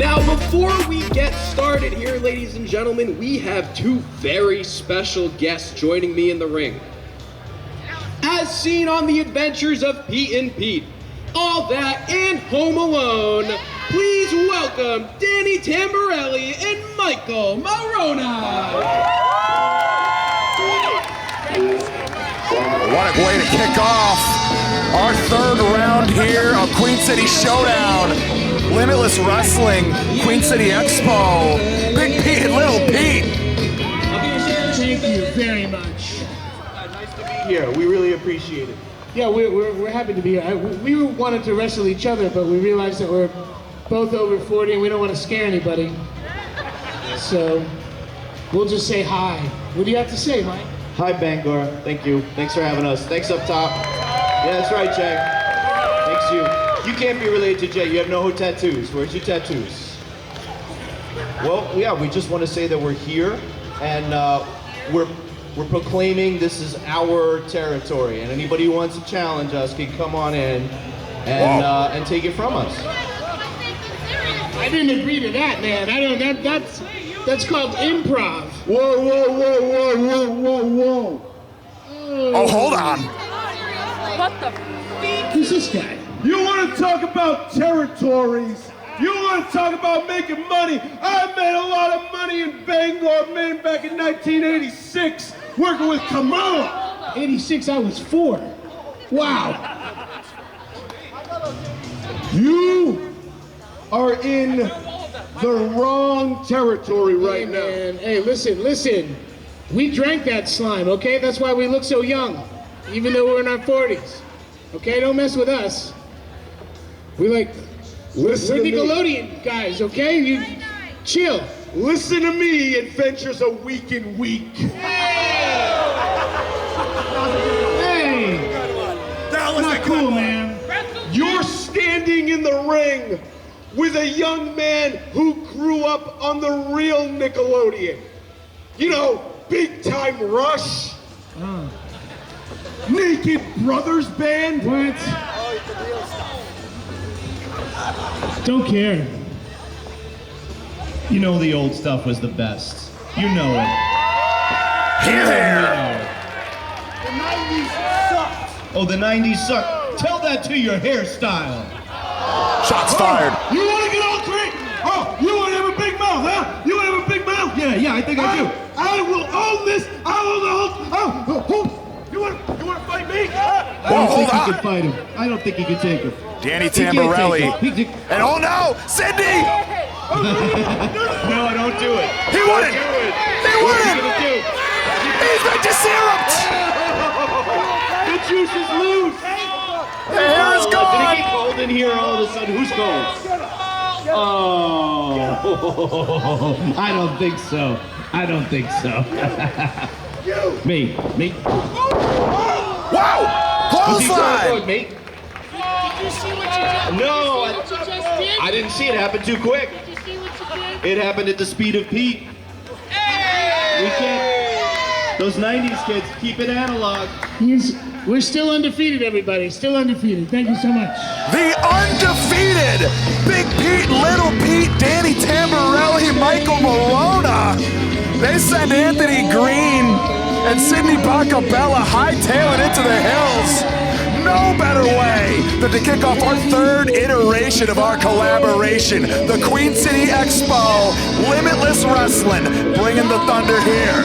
Now, before we get started here, ladies and gentlemen, we have two very special guests joining me in the ring. As seen on the adventures of Pete and Pete, All That and Home Alone, please welcome Danny Tamborelli and Michael Marona. What a way to kick off our third round here of Queen City Showdown. Limitless Wrestling, Queen City Expo, Big Pete and Little Pete. Thank you very much. Nice to be here. We really appreciate it. Yeah, we're happy to be here. We wanted to wrestle each other, but we realized that we're both over 40 and we don't want to scare anybody. So we'll just say hi. What do you have to say, Mike? Hi, Bangor. Thank you. Thanks for having us. Thanks up top. Yeah, that's right, Jay. Thanks you. You can't be related to Jay. You have no tattoos. Where's your tattoos? Well, yeah, we just want to say that we're here and we're proclaiming this is our territory, and anybody who wants to challenge us can come on in and take it from us. I didn't agree to that, man. That's called improv. Whoa. Oh, hold on. What the? Who's this guy? You want to talk about territories? You want to talk about making money? I made a lot of money in Bangor, Maine back in 1986, working with Kamala. 86, I was 4. Wow. You are in the wrong territory right now. Man. Hey, listen. We drank that slime, okay? That's why we look so young, even though we're in our 40s. Okay, don't mess with us. We're Nickelodeon guys, okay? You chill. Listen to me, Adventures of Week in Week. Hey! That was not cool, man. You're standing in the ring with a young man who grew up on the real Nickelodeon. You know, Big Time Rush. Naked Brothers Band. What? Don't care. You know the old stuff was the best. You know it. Here. The 90s sucked. Oh, the 90s suck. Tell that to your hairstyle. Shots fired. You want to get all crazy? Oh, you want to have a big mouth, huh? You want to have a big mouth? Yeah, I think I do. I will own this. I will own. You want to fight me? Whoa, hold He on. can fight him. I don't think he can take him. Danny He can't Tamborelli. take him. And oh no, Sidney! No, I don't do it. He wouldn't! He What's he wouldn't! gonna do? He's been desiruped! The juice is loose. The hair is Did it gone! get cold in here all of a sudden? Who's cold? Oh, I don't think so. Me. Wow! Was he throwing Clothesline! at me? Did you see what you did? No, What you just did? I didn't see it happen too quick. Did you see what you did? It happened at the speed of Pete. We can't. Those 90s kids, keep it analog. We're still undefeated, everybody. Still undefeated. Thank you so much. The undefeated Big Pete, Little Pete, Danny Tamborelli, Michael Marona. They send Anthony Greene and Sidney Bakabella hightailing into the hills. No better way than to kick off our third iteration of our collaboration. The Queen City Expo, Limitless Wrestling, bringing the thunder here.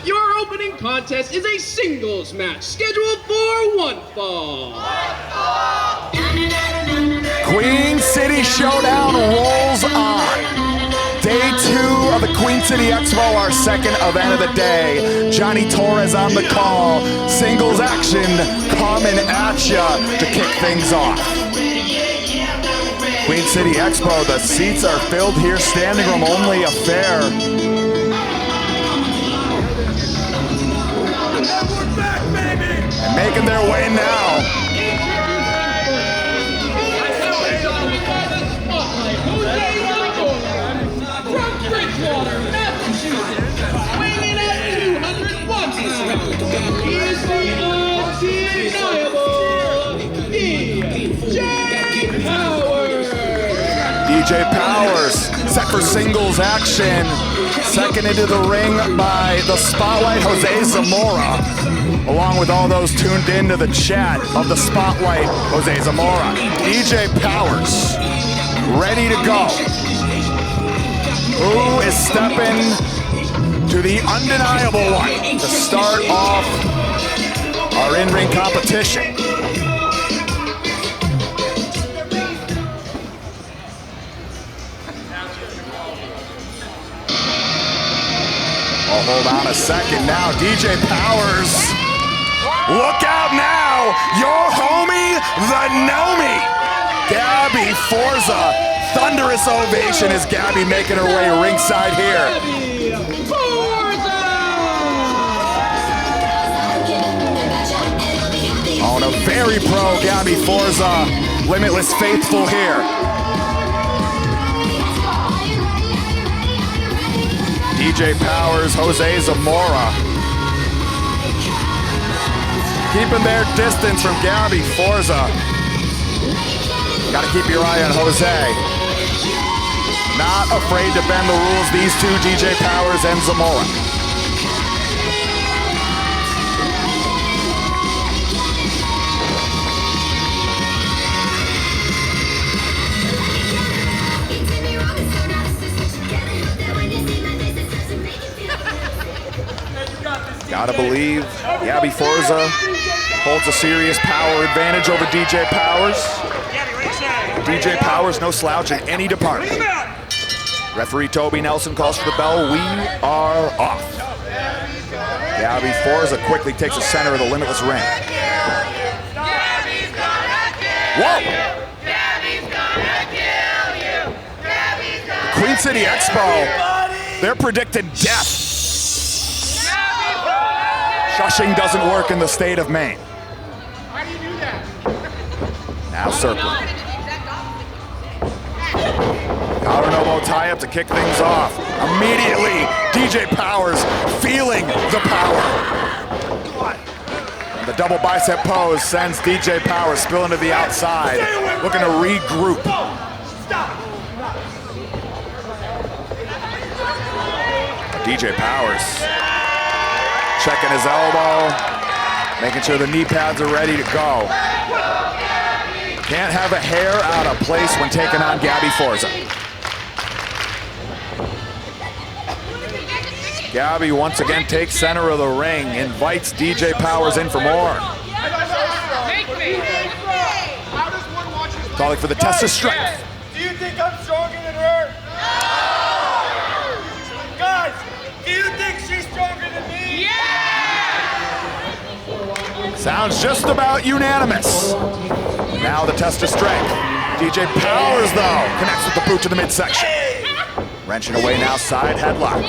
Your opening contest is a singles match scheduled for one fall. Queen City Showdown rolls on. Day 2 of the Queen City Expo, our second event of the day. Johnny Torres on the call. Singles action coming at ya to kick things off. Queen City Expo, the seats are filled here, standing room only affair. And making their way now. Weighing in at 201 pounds, he is the undeniable DJ Powers set for singles action. Second into the ring by the Spotlight, Jose Zamora, along with all those tuned into the chat of the Spotlight, Jose Zamora. DJ Powers, ready to go. Who is stepping to the undeniable one to start off our in-ring competition? Oh, hold on a second now. DJ Powers. Look out now. Your homie, the Nomi. Gabby Forza. Thunderous ovation as Gabby making her way ringside here. On a very pro Gabby Forza. Limitless faithful here. DJ Powers, Jose Zamora. Keeping their distance from Gabby Forza. Gotta keep your eye on Jose. Not afraid to bend the rules, these two, DJ Powers and Zamora. Gotta believe Gabby Forza holds a serious power advantage over DJ Powers. DJ Powers, no slouch in any department. Referee Toby Nelson calls for the bell. We are off. Gabby Forza quickly takes the center of the Limitless ring. Whoa! Queen City Expo, they're predicting death. Shushing doesn't work in the state of Maine. How do you do that? Now circling. Collar elbow tie-up to kick things off. Immediately, DJ Powers feeling the power. And the double bicep pose sends DJ Powers spilling to the outside, looking to regroup. DJ Powers checking his elbow, making sure the knee pads are ready to go. Can't have a hair out of place when taking on Gabby Forza. Gabby once again takes center of the ring, invites DJ Powers in for more. Calling for the test of strength. Do you think I'm stronger than her? Guys, do you think she's stronger than me? Sounds just about unanimous. Now the test of strength. DJ Powers, though, connects with the boot to the midsection. Wrenching away now, side headlock.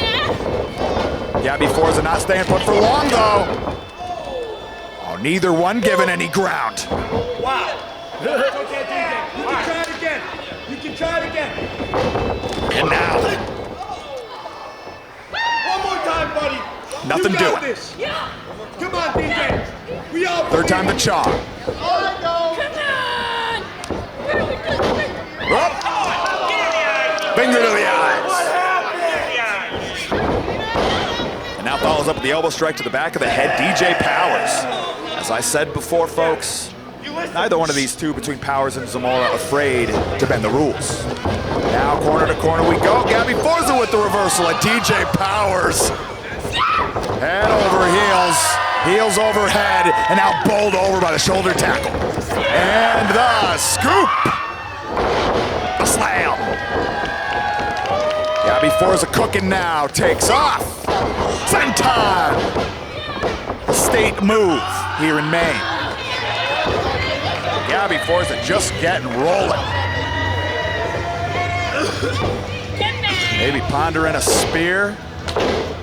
Gabby Forza not staying put for long, though. Oh, neither one giving any ground. Wow. Okay, DJ. You can try it again. You can try it again. And now, One more time, buddy. nothing You got doing. this. Come on, DJ. We all Third time the charm. Up. Finger to the eyes. And now follows up with the elbow strike to the back of the head, DJ Powers. As I said before, folks, neither one of these two between Powers and Zamora afraid to bend the rules. Now corner to corner we go. Gabby Forza with the reversal at DJ Powers. Head over heels, heels over head, and now bowled over by the shoulder tackle. And the scoop. The slam. Gabby Forza cooking now, takes off. Senton. The state move here in Maine. Gabby Forza just getting rolling. Maybe pondering a spear.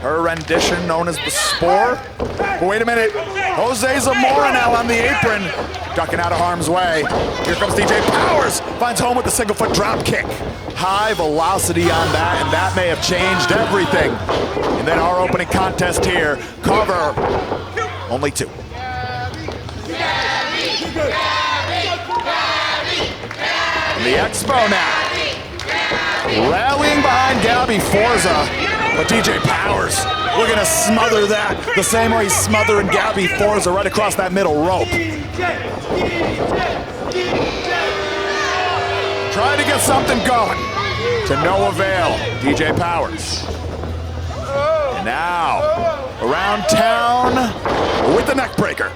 Her rendition known as the Spore. But wait a minute, Jose Zamora now on the apron, ducking out of harm's way. Here comes DJ Powers, finds home with the single foot drop kick. High velocity on that, and that may have changed everything. And then our opening contest here, cover, only two. the Expo now. Rallying behind Gabby Forza, but DJ Powers looking to smother that the same way he's smothering Gabby Forza right across that middle rope. Trying to get something going, to no avail, DJ Powers. And now, around town with the neck breaker.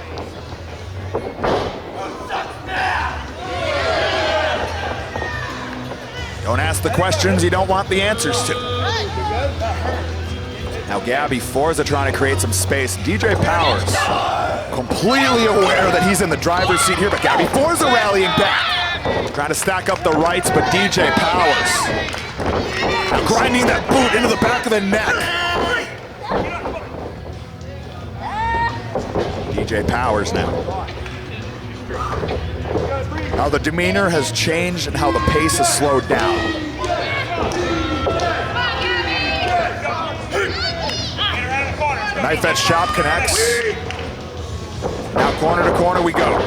Don't ask the questions you don't want the answers to. Now Gabby Forza trying to create some space. DJ Powers completely aware that he's in the driver's seat here, but Gabby Forza rallying back. Trying to stack up the rights, but DJ Powers now grinding that boot into the back of the neck. DJ Powers now. How the demeanor has changed and how the pace has slowed down. Knife edge chop connects. Now corner to corner we go.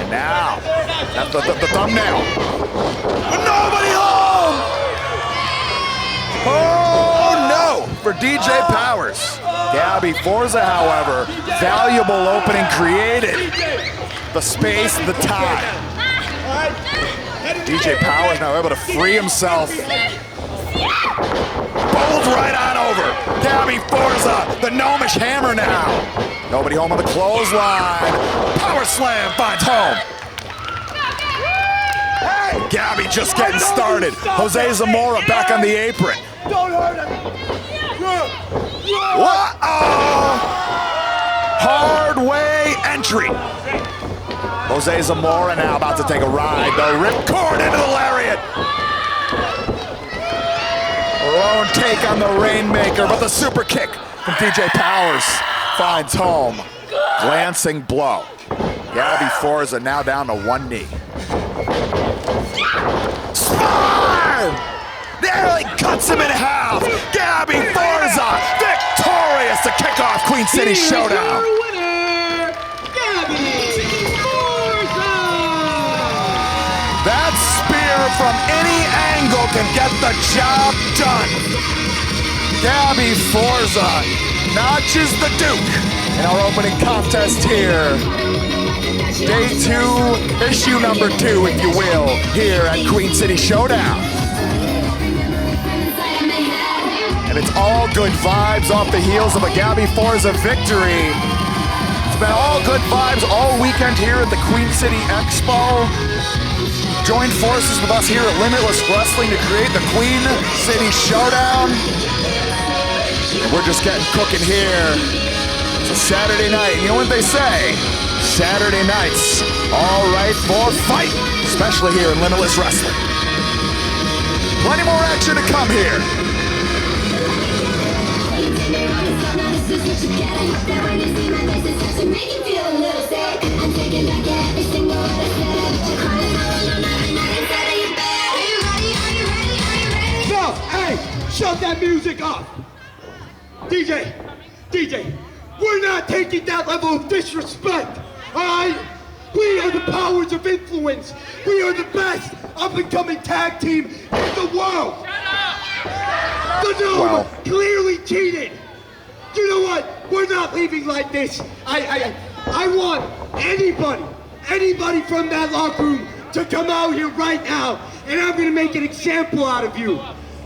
And now, that's the thumbnail. But nobody home! Oh no, for DJ Powers. Gabby Forza, however, valuable opening created. The space, the time. DJ Powers now able to free himself. Bowled right on over. Gabby Forza, the gnomish hammer now. Nobody home on the clothesline. Power slam finds home. Gabby just getting started. Jose Zamora back on the apron. Don't hurt him. What? Oh! Hard way entry. Jose Zamora now about to take a ride. The ripcord into the lariat. Lone take on the Rainmaker, but the super kick from DJ Powers finds home. Glancing blow. Gabby Forza now down to one knee. Spine! Nearly cuts him in half. Gabby Forza victorious to kick off Queen City Showdown. Winner, Gabby Forza! That spear from any angle can get the job done. Gabby Forza notches the Duke in our opening contest here. Day 2, issue number 2, if you will, here at Queen City Showdown. And it's all good vibes off the heels of a Gabby Forza victory. It's been all good vibes all weekend here at the Queen City Expo. Join forces with us here at Limitless Wrestling to create the Queen City Showdown. And we're just getting cooking here. It's a Saturday night. You know what they say? Saturday nights, all right for fight, especially here in Limitless Wrestling. Plenty more action to come here. No, hey, shut that music off. DJ, we're not taking that level of disrespect. All right? We are the powers of influence. We are the best up-and-coming tag team in the world. The Nova clearly cheated. You know what? We're not leaving like this. I want anybody from that locker room to come out here right now, and I'm gonna make an example out of you.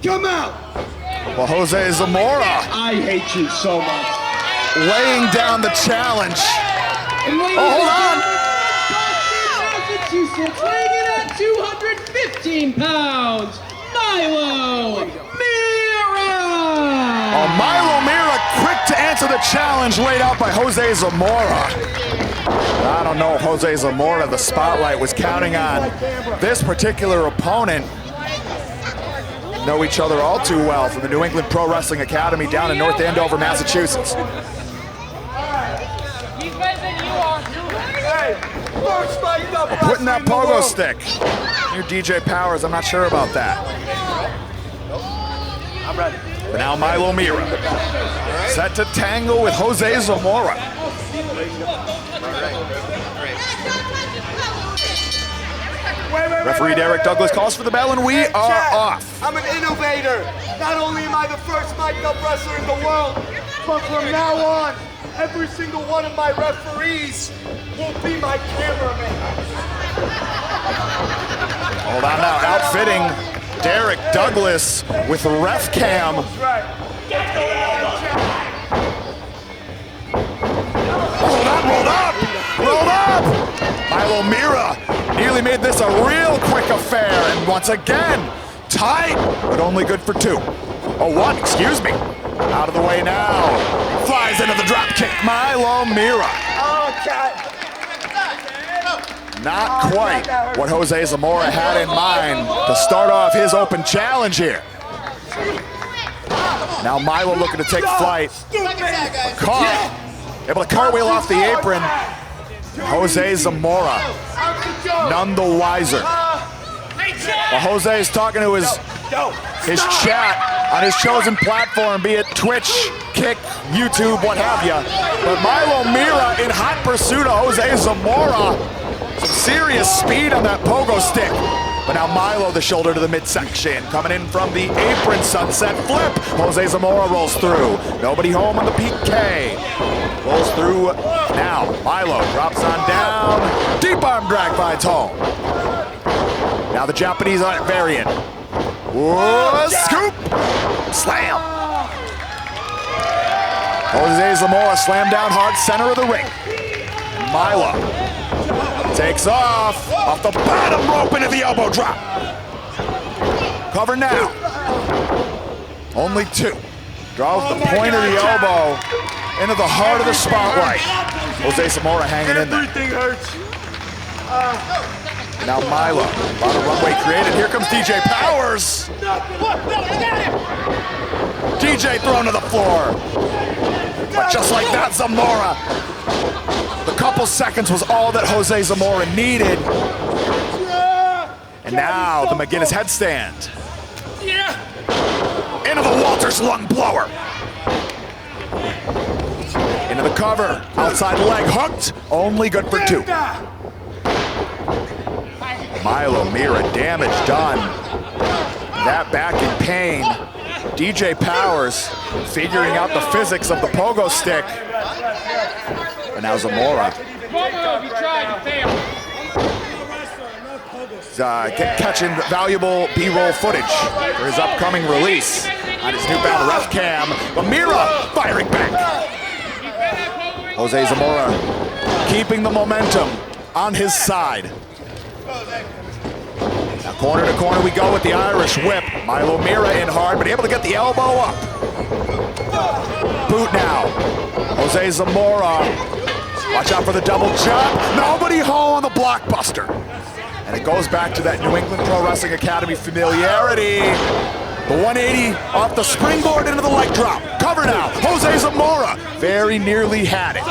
Come out. Well, Jose Zamora I hate you so much. laying down the challenge. And ladies hold on. Massachusetts, weighing in at 215 pounds, Milo Mirra! Oh, Milo Mirra quick to answer the challenge laid out by Jose Zamora. I don't know if Jose Zamora, the spotlight, was counting on this particular opponent. Know each other all too well from the New England Pro Wrestling Academy down in North Andover, Massachusetts. Putting that pogo stick near DJ Powers, I'm not sure about that. I'm ready. But now Milo Mirra, set to tangle with Jose Zamora. Referee Derek Douglas calls for the bell, and we are off. I'm an innovator. Not only am I the first mic'd up wrestler in the world, but from now on, every single one of my referees will be my cameraman. Hold on now, outfitting Derek Douglas with ref cam. Hold on, rolled up! Milo Mirra nearly made this a real quick affair, and once again, tight, but only good for 2. Oh, 1, excuse me. Out of the way now. Flies into the drop kick, Milo Mirra. Oh, God. Not quite what Jose Zamora had in mind to start off his open challenge here. Now Milo looking to take flight. Caught. Able to cartwheel off the apron. Jose Zamora, none the wiser. Well, Jose is talking to his chat on his chosen platform, be it Twitch, Kick, YouTube, what have you. But Milo Mirra in hot pursuit of Jose Zamora. Some serious speed on that pogo stick. But now Milo, the shoulder to the midsection, coming in from the apron, sunset flip. Jose Zamora rolls through. Nobody home on the PK. Rolls through now. Milo drops on down. Deep arm drag finds home. Now the Japanese variant. Whoa, scoop! Slam! Jose Zamora slammed down hard, center of the ring. And Milo takes off the bottom rope into the elbow drop. Cover now. Only 2. Draws the point of the elbow into the heart of the spotlight. Jose Zamora hanging in there. Everything hurts. Now Milo, a lot of runway created. Here comes DJ Powers. DJ thrown to the floor. But just like that, Zamora. The couple seconds was all that Jose Zamora needed. And now the McGinnis headstand. Into the Walters lung blower. Into the cover. Outside leg hooked. Only good for 2. Milo Mirra, damage done. That back in pain. DJ Powers figuring out the physics of the pogo stick. And now Zamora catching valuable B-roll footage for his upcoming release on his newfound ref cam. But Mirra firing back. Jose Zamora keeping the momentum on his side. Now corner to corner we go with the Irish whip. Milo Mirra in hard, but able to get the elbow up. Boot now. Jose Zamora. Watch out for the double jump. Nobody home on the blockbuster. And it goes back to that New England Pro Wrestling Academy familiarity. The 180 off the springboard into the leg drop. Cover now. Jose Zamora very nearly had it.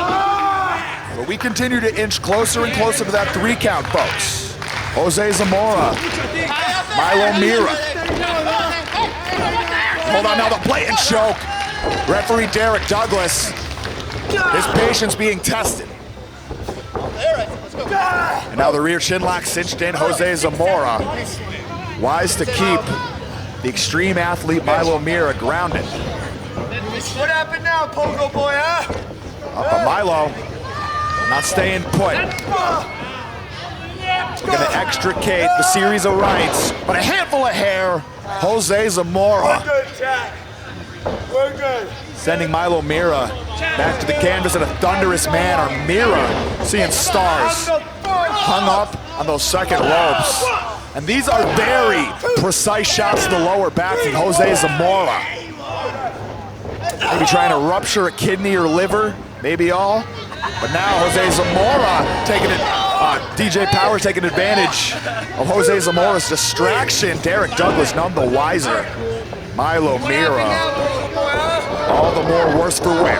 But we continue to inch closer and closer to that 3 count, folks. Jose Zamora. Milo Mirra. Hold on now, the blatant choke. Referee Derek Douglas. His patience being tested. And now the rear chin lock cinched in. Jose Zamora. Wise to keep the extreme athlete Milo Mirra grounded. What happened now, Pogo Boy, huh? But Milo not staying put. We're gonna extricate the series of rights, but a handful of hair. Jose Zamora. We're good, Jack. We're good. Sending Milo Mirra back to the canvas in a thunderous manner. Mirra seeing stars. Hung up on those second ropes. And these are very precise shots to the lower back from Jose Zamora. Maybe trying to rupture a kidney or liver, maybe all. But now Jose Zamora taking it, DJ Power taking advantage of Jose Zamora's distraction. Derek Douglas none the wiser. Milo Mirra, all the more worse for wear.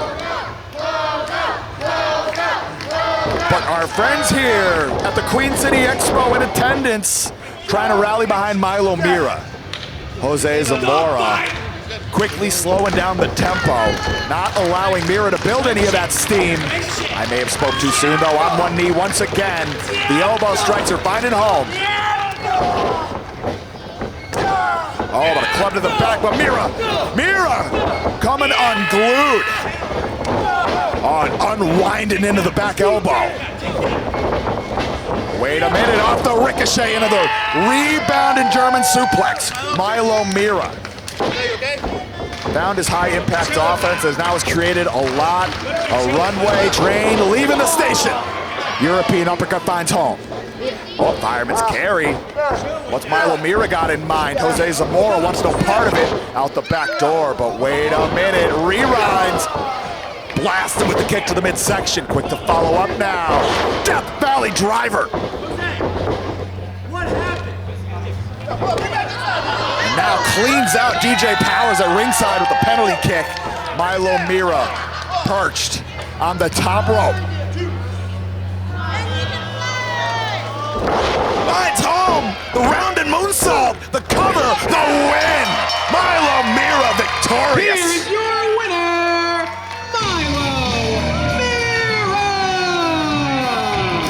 But our friends here at the Queen City Expo in attendance, trying to rally behind Milo Mirra. Jose Zamora quickly slowing down the tempo, not allowing Mirra to build any of that steam. I may have spoke too soon though, on one knee once again. The elbow strikes are finding home. Oh, but a club to the back, but Mirra coming unglued. Oh, unwinding into the back elbow. Wait a minute, off the ricochet into the rebounding German suplex. Milo Mirra. Found his high impact offense as now has created a lot. A runway train leaving the station. European uppercut finds home. Oh, fireman's carry. What's Milo Mirra got in mind? Jose Zamora wants no part of it. Out the back door, but wait a minute. Rewinds. Blasted with the kick to the midsection. Quick to follow up now. Death Valley driver. What happened? And now cleans out DJ Powers at ringside with the penalty kick. Milo Mirra perched on the top rope. Finds home. The rounded moonsault. The cover. The win. Milo Mirra victorious. Here's your winner, Milo Mirra!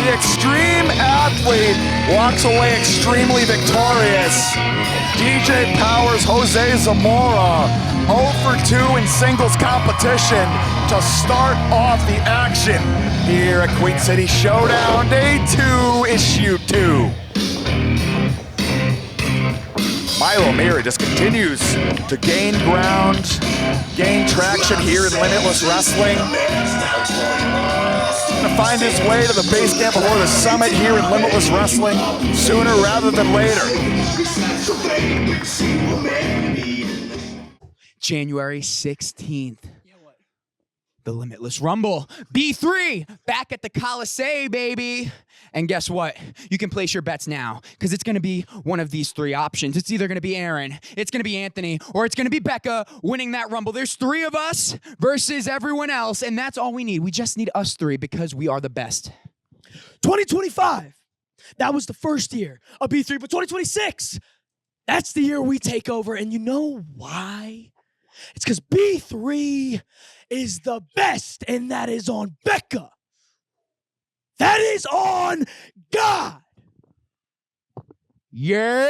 The extreme athlete walks away extremely victorious. DJ Powers, Jose Zamora, 0 for 2 in singles competition to start off the action here at Queen City Showdown, Day 2, Issue 2. Milo Mirra just continues to gain ground, gain traction here in Limitless Wrestling. Gonna find his way to the base camp before the summit here in Limitless Wrestling sooner rather than later. January 16th. The Limitless Rumble. B3 back at the Coliseum, baby. And guess what? You can place your bets now because it's going to be one of these three options. It's either going to be Aaron, it's going to be Anthony, or it's going to be Becca winning that Rumble. There's three of us versus everyone else, and that's all we need. We just need us three because we are the best. 2025, that was the first year of B3, but 2026, that's the year we take over. And you know why? It's because B3 is the best, and that is on Becca. That is on God. Yeah.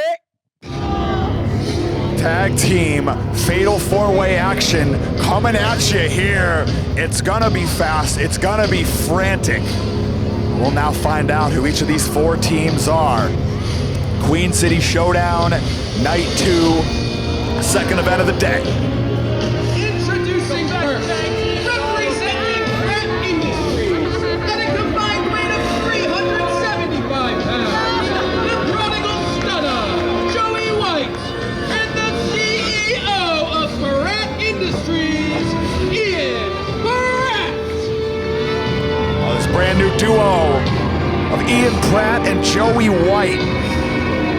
Tag team, fatal four-way action coming at you here. It's gonna be fast, it's gonna be frantic. We'll now find out who each of these four teams are. Queen City Showdown, Night 2, second event of the day. Introducing first, representing Pratt Industries at a combined weight of 375 pounds, the prodigal stunner, Joey White, and the CEO of Pratt Industries, Ian Pratt. This brand new duo of Ian Pratt and Joey White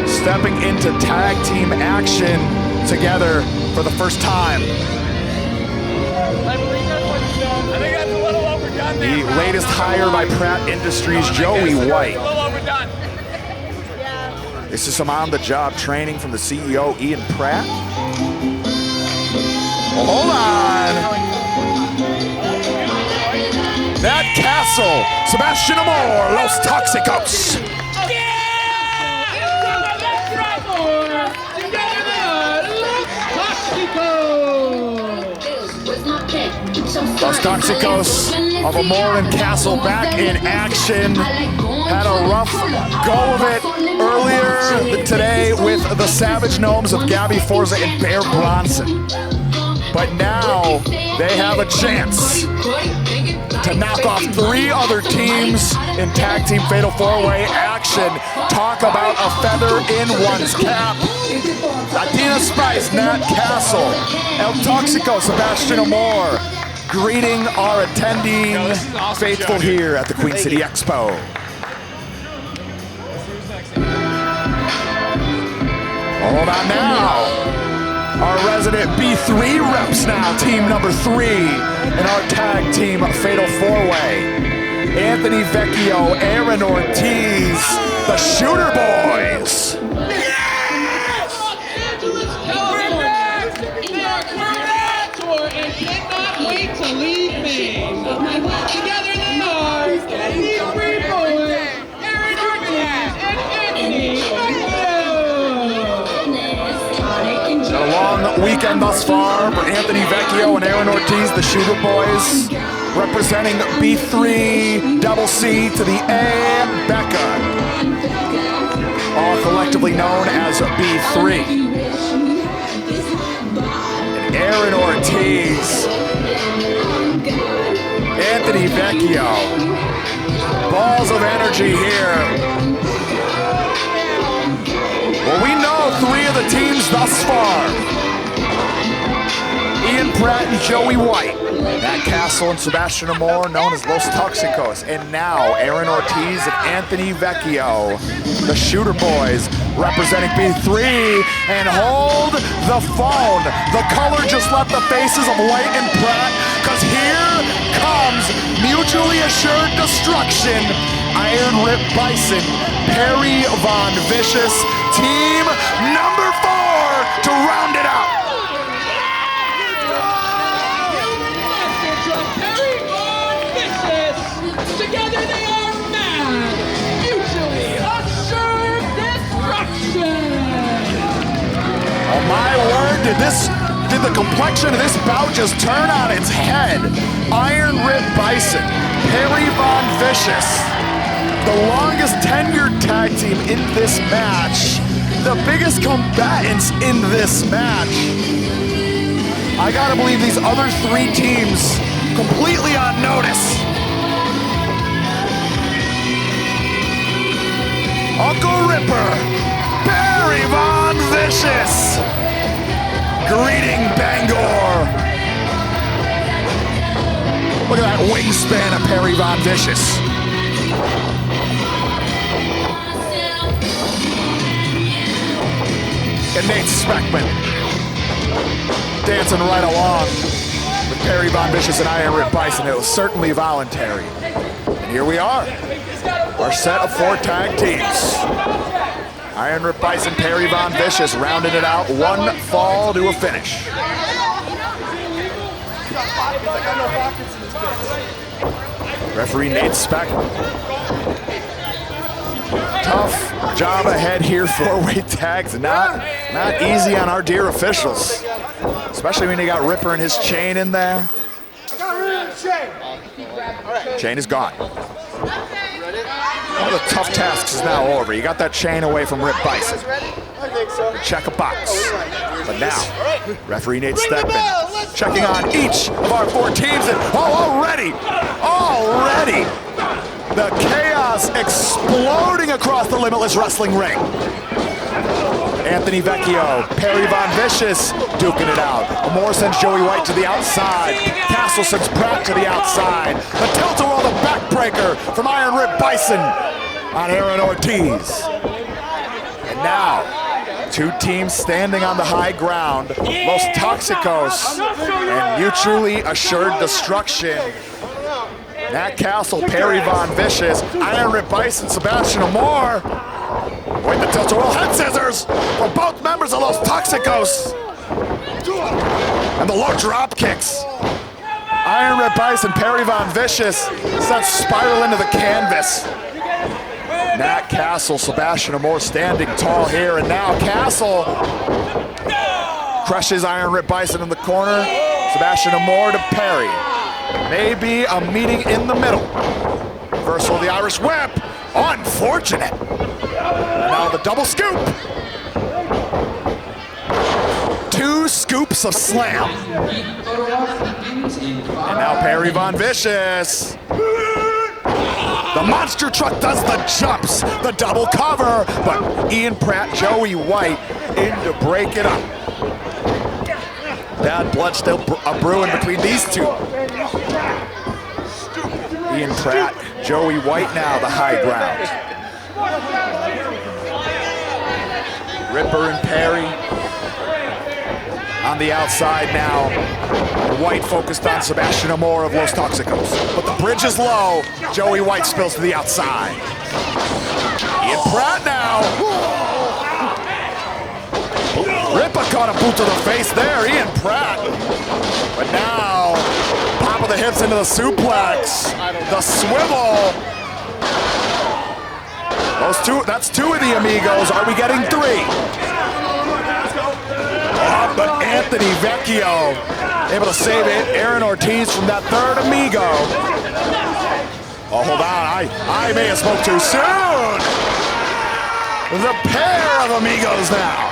stepping into tag team action together for the first time. I think that's a little overdone there. The latest hire by Pratt Industries, Joey White. A little overdone. This is some on-the-job training from the CEO, Ian Pratt. Well, hold on. That Castle, Sebastian Amor, Los Toxicos. Los Toxicos of Amor and Castle back in action. Had a rough go of it earlier today with the Savage Gnomes of Gabby Forza and Bear Bronson. But now they have a chance to knock off three other teams in tag team fatal four-way action. Talk about a feather in one's cap. Latina Spice, Nat Castle, El Toxico, Sebastian Amor, greeting our attending faithful here at the Queen City Expo. Hold on now. Our resident B3 reps now, team number 3 in our tag team fatal four-way. Anthony Vecchio, Aaron Ortiz, the Shooter Boys. Los Angeles, California. They are currently lead Maine. Together they are Gabby Forza, Aaron Ortiz, and Anthony Vecchio. A long weekend thus far for Anthony Vecchio and Aaron Ortiz, the Shooter Boys, representing B3 double C to the A, Becca, all collectively known as B3. And Aaron Ortiz, Anthony Vecchio, balls of energy here. Well, we know 3 of the teams thus far. Ian Pratt and Joey White. Matt Castle and Sebastian Amor, known as Los Toxicos. And now Aaron Ortiz and Anthony Vecchio, the Shooter Boys, representing B3. And hold the phone. The color just left the faces of White and Pratt, because here comes mutually assured destruction. Iron Rip Byson, Perry Von Vicious, team number 4 to round it out. Together they are mad, mutually assured destruction. Oh my word, did the complexion of this bout just turn on its head? Iron Rip Byson, Perry Von Vicious, the longest tenured tag team in this match, the biggest combatants in this match. I gotta believe these other 3 teams completely on notice. Uncle Ripper, Perry Von Vicious, greeting Bangor. Look at that wingspan of Perry Von Vicious. And Nate Speckman dancing right along with Perry Von Vicious and Iron Rip Byson. It was certainly voluntary. And here we are. Our set of 4 tag teams. Iron Rip Byson, Perry Von Vicious rounding it out, 1 fall to a finish. Referee Nate Speckman. Tough job ahead here, 4-way tags. Not easy on our dear officials, especially when you got Ripper and his chain in there. Chain is gone. One of the tough tasks is now over. You got that chain away from Rip Byson. Check a box. But now, referee Nate Speckman checking on each of our 4 teams. And already, the chaos exploding across the Limitless Wrestling ring. Anthony Vecchio, Perry Von Vicious duking it out. Amor sends Joey White to the outside. Castle sends Pratt to the outside. The tilt-a-whirl, the backbreaker from Iron Rip Byson on Aaron Ortiz. And now, 2 teams standing on the high ground. Los Toxicos and mutually assured destruction. Matt Castle, Perry Von Vicious, Iron Rip Byson, Sebastian Amor. With the tilt-a-whirl head scissors for both members of Los Toxicos. And the low drop kicks. Iron Rip Byson, Perry Von Vicious sent spiral into the canvas. Matt Castle, Sebastian Amor standing tall here, and now Castle crushes Iron Rip Byson in the corner. Sebastian Amor to Perry. Maybe a meeting in the middle. Reversal of the Irish whip. Unfortunate. Now the double scoop. 2 scoops of slam. And now Perry Von Vicious. The monster truck does the jumps, the double cover, but Ian Pratt, Joey White in to break it up. Bad blood still brewing between these 2. Ian Pratt, Joey White now the high ground. Ripper and Perry on the outside now. White focused on Sebastian Amor of Los Toxicos. But the bridge is low. Joey White spills to the outside. Ian Pratt now. Ripper caught a boot to the face there, Ian Pratt. But now, top of the hips into the suplex. The swivel. That's two of the amigos. Are we getting three? Oh, but Anthony Vecchio able to save it. Aaron Ortiz from that third amigo. Oh, hold on. I may have spoke too soon. The pair of amigos now.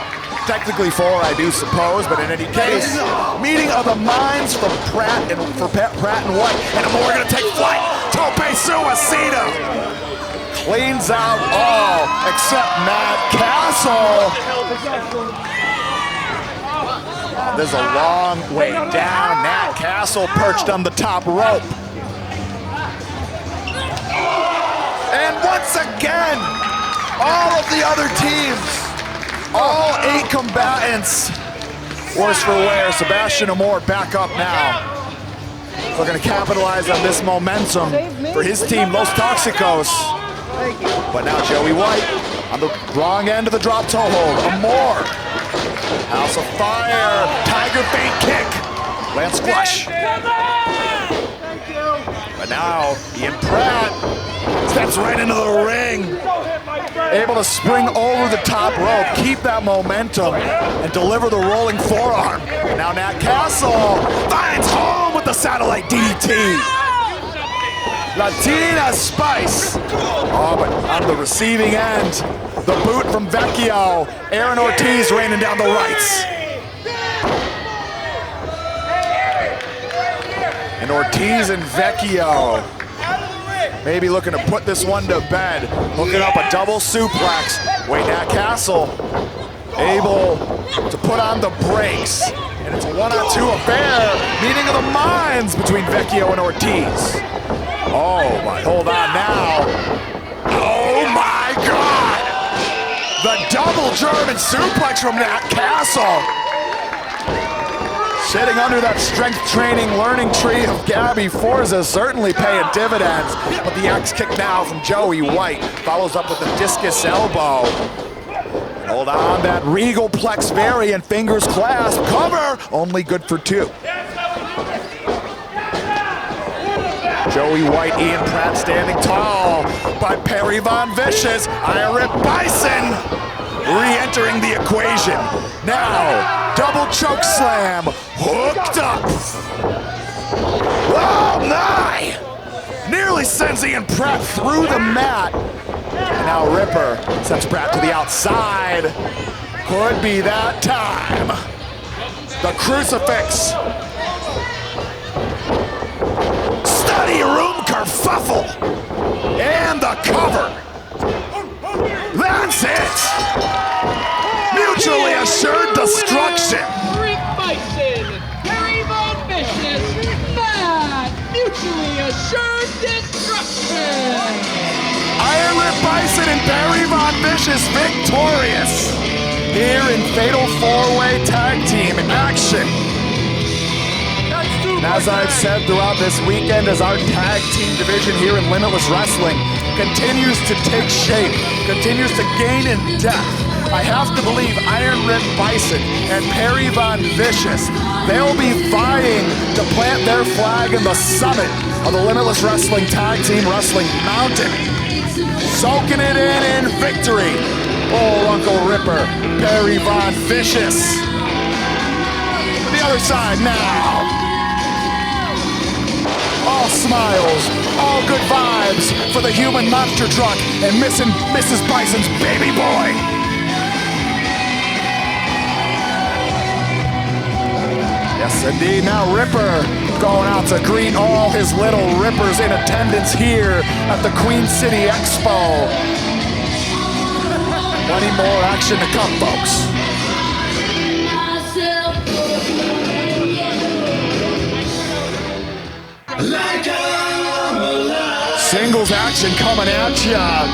Technically four, I do suppose, but in any case, meeting of the minds from Pratt and White. And Amor gonna take flight. Tope Suicida. Cleans out all except Matt Castle. There's a long way down. Matt Castle perched on the top rope. And once again, all of the other teams, all 8 combatants, worse for wear. Sebastian Amor back up now. We're gonna capitalize on this momentum for his team, Los Toxicos. But now Joey White on the wrong end of the drop toe hold. Amor, House of Fire, Tiger Bait kick, lands flush. But now Ian Pratt steps right into the ring, able to spring over the top rope, keep that momentum, and deliver the rolling forearm. Now Nat Castle finds home with the satellite DDT. Latina Spice. Oh, but on the receiving end, the boot from Vecchio. Aaron Ortiz raining down the rights. And Ortiz and Vecchio maybe looking to put this one to bed. Hooking up a double suplex. Wait, Nat Castle able to put on the brakes. And it's a 1-on-2 affair. Meeting of the minds between Vecchio and Ortiz. Oh, but hold on now. Oh my God! The double German suplex from Nat Castle. Sitting under that strength training learning tree of Gabby Forza, certainly paying dividends. But the axe kick now from Joey White follows up with a discus elbow. Hold on, that Regal Plex variant, fingers clasp, cover, only good for 2. Joey White, Ian Pratt standing tall, but Perry Von Vicious, Iron Byson re-entering the equation. Now, double choke slam, hooked up. Oh my! Nearly sends Ian Pratt through the mat. And now Ripper sends Pratt to the outside. Could be that time. The crucifix. Study room kerfuffle. And the cover. That's it. Mutually assured destruction. Byson, Perry Von Vicious, Matt, mutually assured destruction. Iron Byson and Perry Von Vicious victorious here in Fatal 4-Way Tag Team action. And as I've said throughout this weekend, as our tag team division here in Limitless Wrestling continues to take shape, continues to gain in depth, I have to believe Iron Rip Byson and Perry Von Vicious, they'll be vying to plant their flag in the summit of the Limitless Wrestling Tag Team Wrestling Mountain. Soaking it in victory. Oh, Uncle Ripper, Perry Von Vicious. The other side now. All smiles, all good vibes for the human monster truck and Mrs. Bison's baby boy. Yes, indeed. Now Ripper going out to greet all his little Rippers in attendance here at the Queen City Expo. Plenty more action to come, folks. Singles action coming at ya.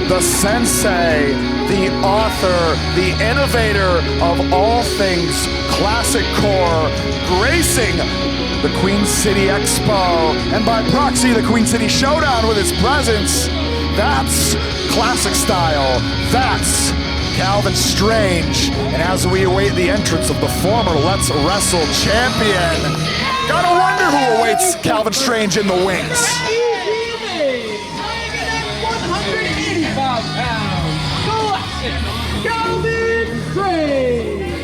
The sensei, the author, the innovator of all things classic core, gracing the Queen City Expo, and by proxy, the Queen City Showdown with his presence. That's classic style. That's Kalvin Strange. And as we await the entrance of the former Let's Wrestle champion, Gotta wonder who awaits Kalvin Strange in the wings. 185 pounds, classic Kalvin Strange.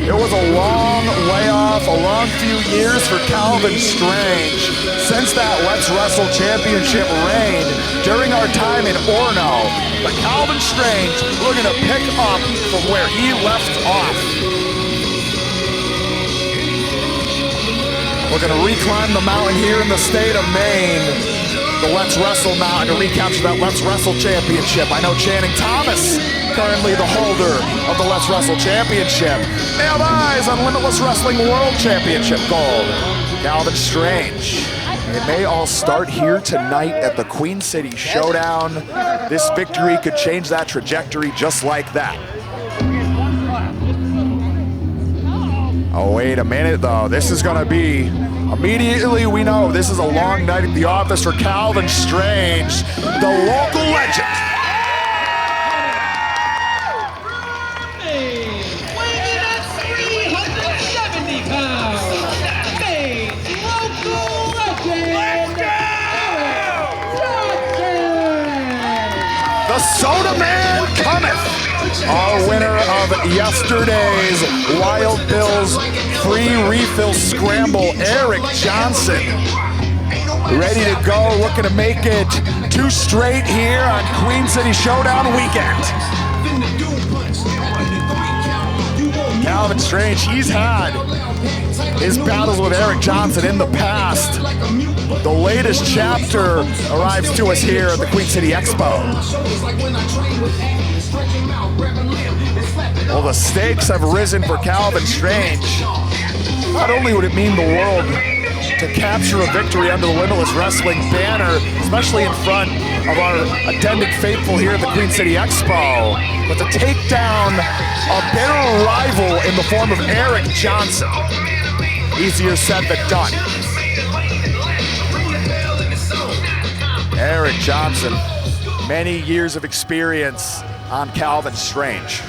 It was a long layoff, a long few years for Kalvin Strange. Since that Let's Wrestle Championship reign during our time in Orono, but Kalvin Strange looking to pick up from where he left off. We're gonna reclimb the mountain here in the state of Maine, the Let's Wrestle mountain, to recapture that Let's Wrestle Championship. I know Channing Thomas, currently the holder of the Let's Wrestle Championship. They have eyes on Limitless Wrestling World Championship gold. Kalvin Strange. It may all start here tonight at the Queen City Showdown. This victory could change that trajectory just like that. Oh, wait a minute though. This is gonna be, immediately we know this is a long night at the office for Kalvin Strange, the local legend. Weighing at 370 pounds, Maine's local legend, The Soda Man cometh. Our winner of yesterday's Wild Bill's free refill scramble, Eric Johnson. Ready to go, looking to make it 2 straight here on Queen City Showdown weekend. Kalvin Strange, he's had his battles with Eric Johnson in the past. The latest chapter arrives to us here at the Queen City Expo. Well, the stakes have risen for Kalvin Strange. Not only would it mean the world to capture a victory under the Limitless Wrestling banner, especially in front of our attending faithful here at the Queen City Expo, but to take down a bitter rival in the form of Eric Johnson. Easier said than done. Eric Johnson, many years of experience on Kalvin Strange.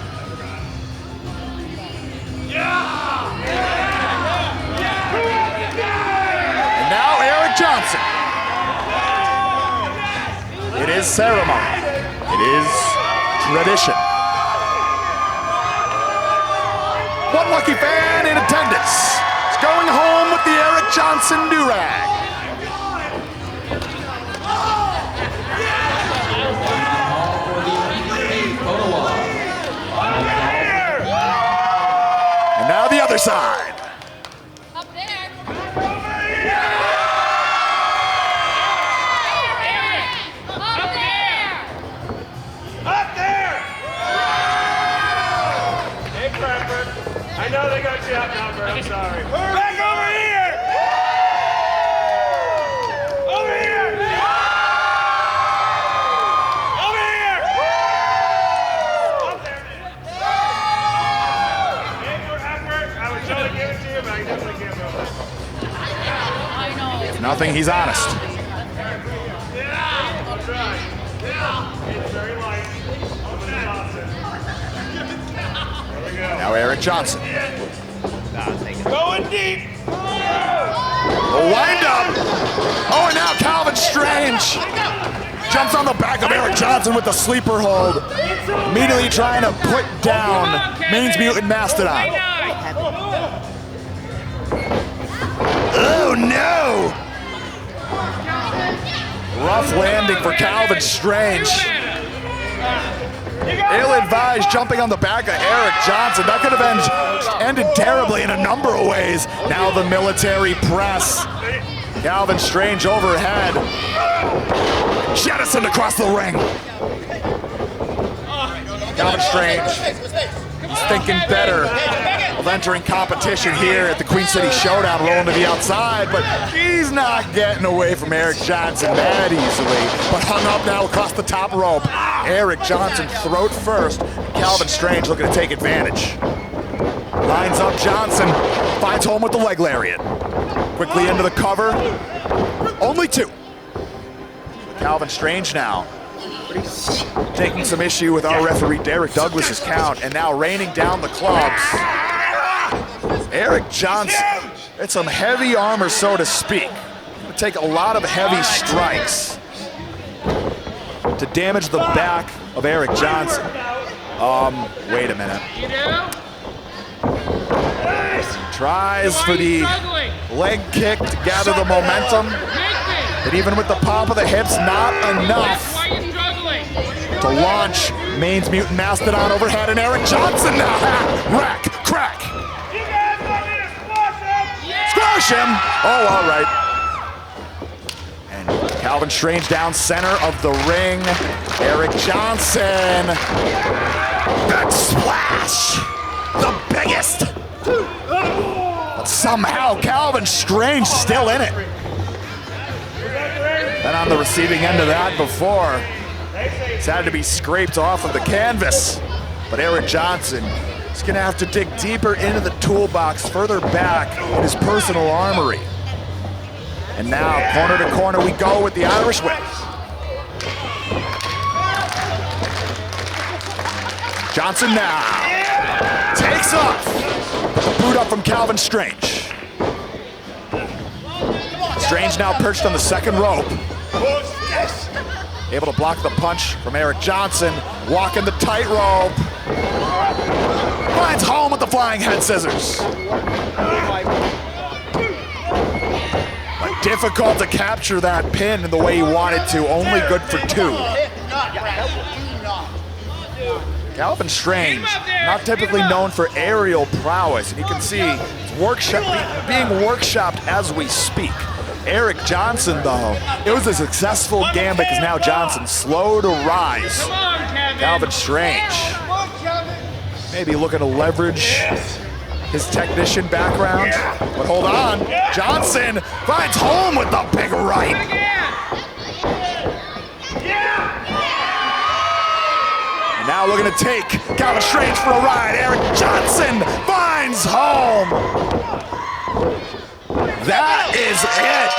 And now Eric Johnson. It is ceremony. It is tradition. One lucky fan in attendance is going home with the Eric Johnson do-rag. And now the other side. Up there. Up there! Hey, Crawford. I know they got you outnumbered. I'm sorry. Back over here! Over here! Over here! Up there. Hey, for effort. I would totally give it to you, but I definitely can't go back. I know. If nothing, he's honest. Yeah, I'll try. Yeah. It's very light. Open it up. There we go. Now Eric Johnson. Going deep. The wind up. Oh, and now Kalvin Strange jumps on the back of Eric Johnson with the sleeper hold. Immediately trying to put down Maine's Mutant Mastodon. Oh no! Rough landing for Kalvin Strange. Ill-advised jumping on the back of Eric Johnson. That could have ended terribly in a number of ways. Now the military press. Kalvin Strange overhead. Jettisoned across the ring. Kalvin Strange, he's thinking better of entering competition here at the Queen City Showdown, rolling to the outside, but he's not getting away from Eric Johnson that easily. But hung up now across the top rope. Eric Johnson throat first. Kalvin Strange looking to take advantage. Lines up Johnson, finds home with the leg lariat. Quickly into the cover. Only 2. Kalvin Strange now taking some issue with our referee Derek Douglas's count, and now raining down the clubs. Eric Johnson It's some heavy armor, so to speak. It'll take a lot of heavy strikes to damage the back of Eric Johnson. Wait a minute. Tries for the leg kick to gather the momentum, but even with the pop of the hips, not enough to launch Maine's Mutant Mastodon overhead, and Eric Johnson now, rack, crack. Squash him! Oh, all right. And Kalvin Strange down center of the ring. Eric Johnson. Back splash! The biggest! But somehow Kalvin Strange still in it. Been on the receiving end of that before. It's had to be scraped off of the canvas. But Eric Johnson is gonna have to dig deeper into the toolbox, further back in his personal armory. And now, corner to corner we go with the Irish whip. Johnson now takes off. The boot up from Kalvin Strange. Strange now perched on the second rope. Able to block the punch from Eric Johnson. Walking the tightrope. Finds home with the flying head scissors. But difficult to capture that pin in the way he wanted to. Only good for two. Kalvin Strange, not typically known for aerial prowess, and you can see it's being workshopped as we speak. Eric Johnson, though, it was a successful gambit because now Johnson's slow to rise. Kalvin Strange, maybe looking to leverage his technician background, but hold on, Johnson finds home with the big right. And now looking to take Kalvin Strange for a ride. Eric Johnson finds home. That is it.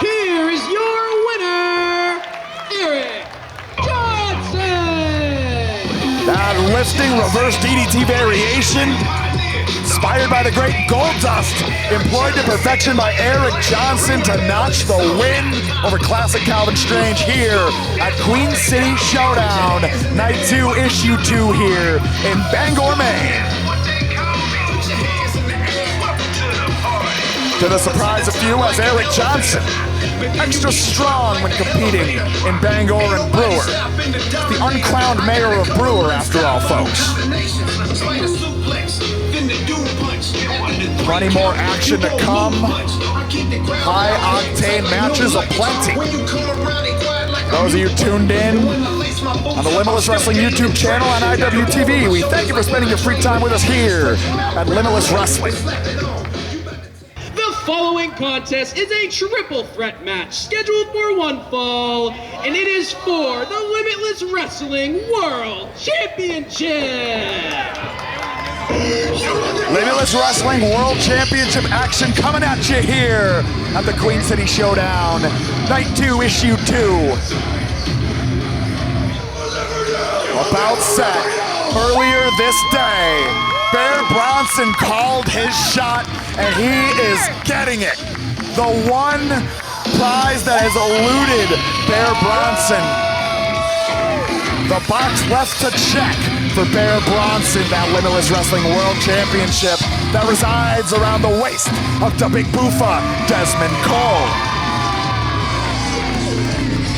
Here is your winner, Eric Johnson. That lifting reverse DDT variation, inspired by the great Gold Dust, employed to perfection by Eric Johnson to notch the win over classic Kalvin Strange here at Queen City Showdown, Night 2, Issue 2 here in Bangor, Maine. To the surprise of few, as Eric Johnson, extra strong when competing in Bangor and Brewer. The uncrowned mayor of Brewer, after all, folks. Plenty more action to come. High-octane matches aplenty. Those of you tuned in on the Limitless Wrestling YouTube channel on IWTV, we thank you for spending your free time with us here at Limitless Wrestling. The following contest is a triple threat match scheduled for one fall, and it is for the Limitless Wrestling World Championship. Limitless Wrestling World Championship action coming at you here at the Queen City Showdown, Night 2, Issue 2. About set earlier this day, Bear Bronson called his shot, and he is getting it. The one prize that has eluded Bear Bronson. The box left to check for Bear Bronson, that Limitless Wrestling World Championship that resides around the waist of the Big Boofa, Dezmond Cole.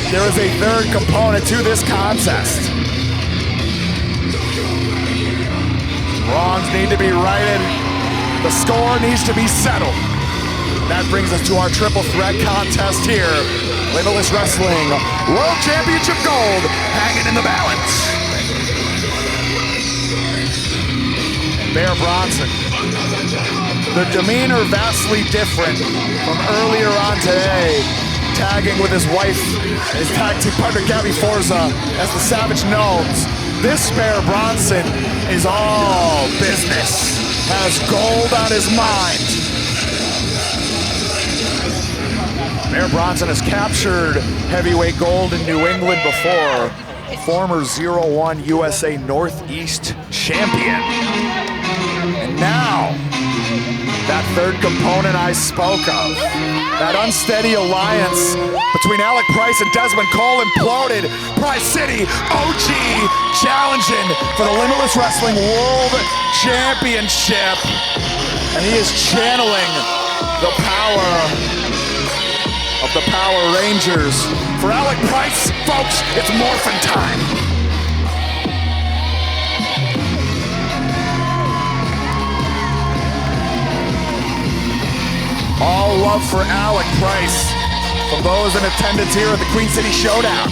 There is a third component to this contest. Wrongs need to be righted. The score needs to be settled. That brings us to our triple threat contest here. Limitless Wrestling World Championship gold hanging in the balance. Bear Bronson. The demeanor vastly different from earlier on today. Tagging with his wife, his tag team partner Gabby Forza as the Savage Gnomes. This Bear Bronson is all business. Has gold on his mind. Bear Bronson has captured heavyweight gold in New England before. Former 0-1 USA Northeast champion. And now, That third component I spoke of. That unsteady alliance between Alec Price and Dezmond Cole imploded. Price City OG challenging for the Limitless Wrestling World Championship. And he is channeling the power of the Power Rangers. For Alec Price, folks, it's morphin' time. All love for Alec Price from those in attendance here at the Queen City Showdown.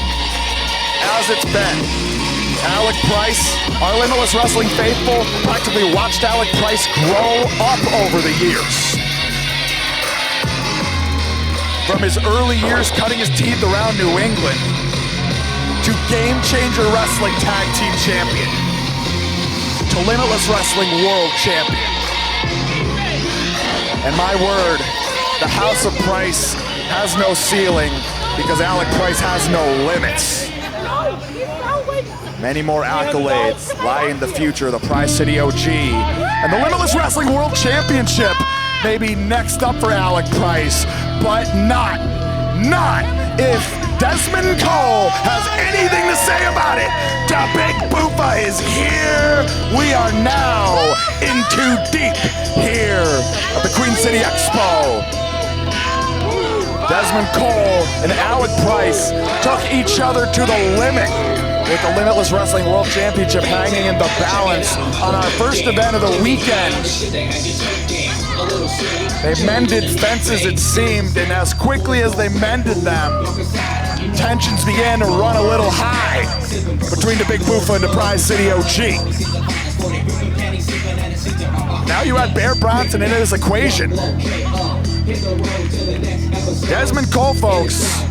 As it's been, Alec Price, our Limitless Wrestling faithful, practically watched Alec Price grow up over the years. From his early years cutting his teeth around New England to Game Changer Wrestling Tag Team Champion to Limitless Wrestling World Champion. And my word, the House of Price has no ceiling because Alec Price has no limits. Many more accolades lie in the future of the Prize City OG. And the Limitless Wrestling World Championship may be next up for Alec Price, but not if Dezmond Cole has anything to say about it. The Big Boofa is here. We are now in too deep here at the Queen City Expo. Dezmond Cole and Alec Price took each other to the limit with the Limitless Wrestling World Championship hanging in the balance on our first event of the weekend. They mended fences, it seemed, and as quickly as they mended them, tensions began to run a little high between the Big Boofa and the Prize City OG. Now you add Bear Bronson into this equation. Dezmond Cole, folks,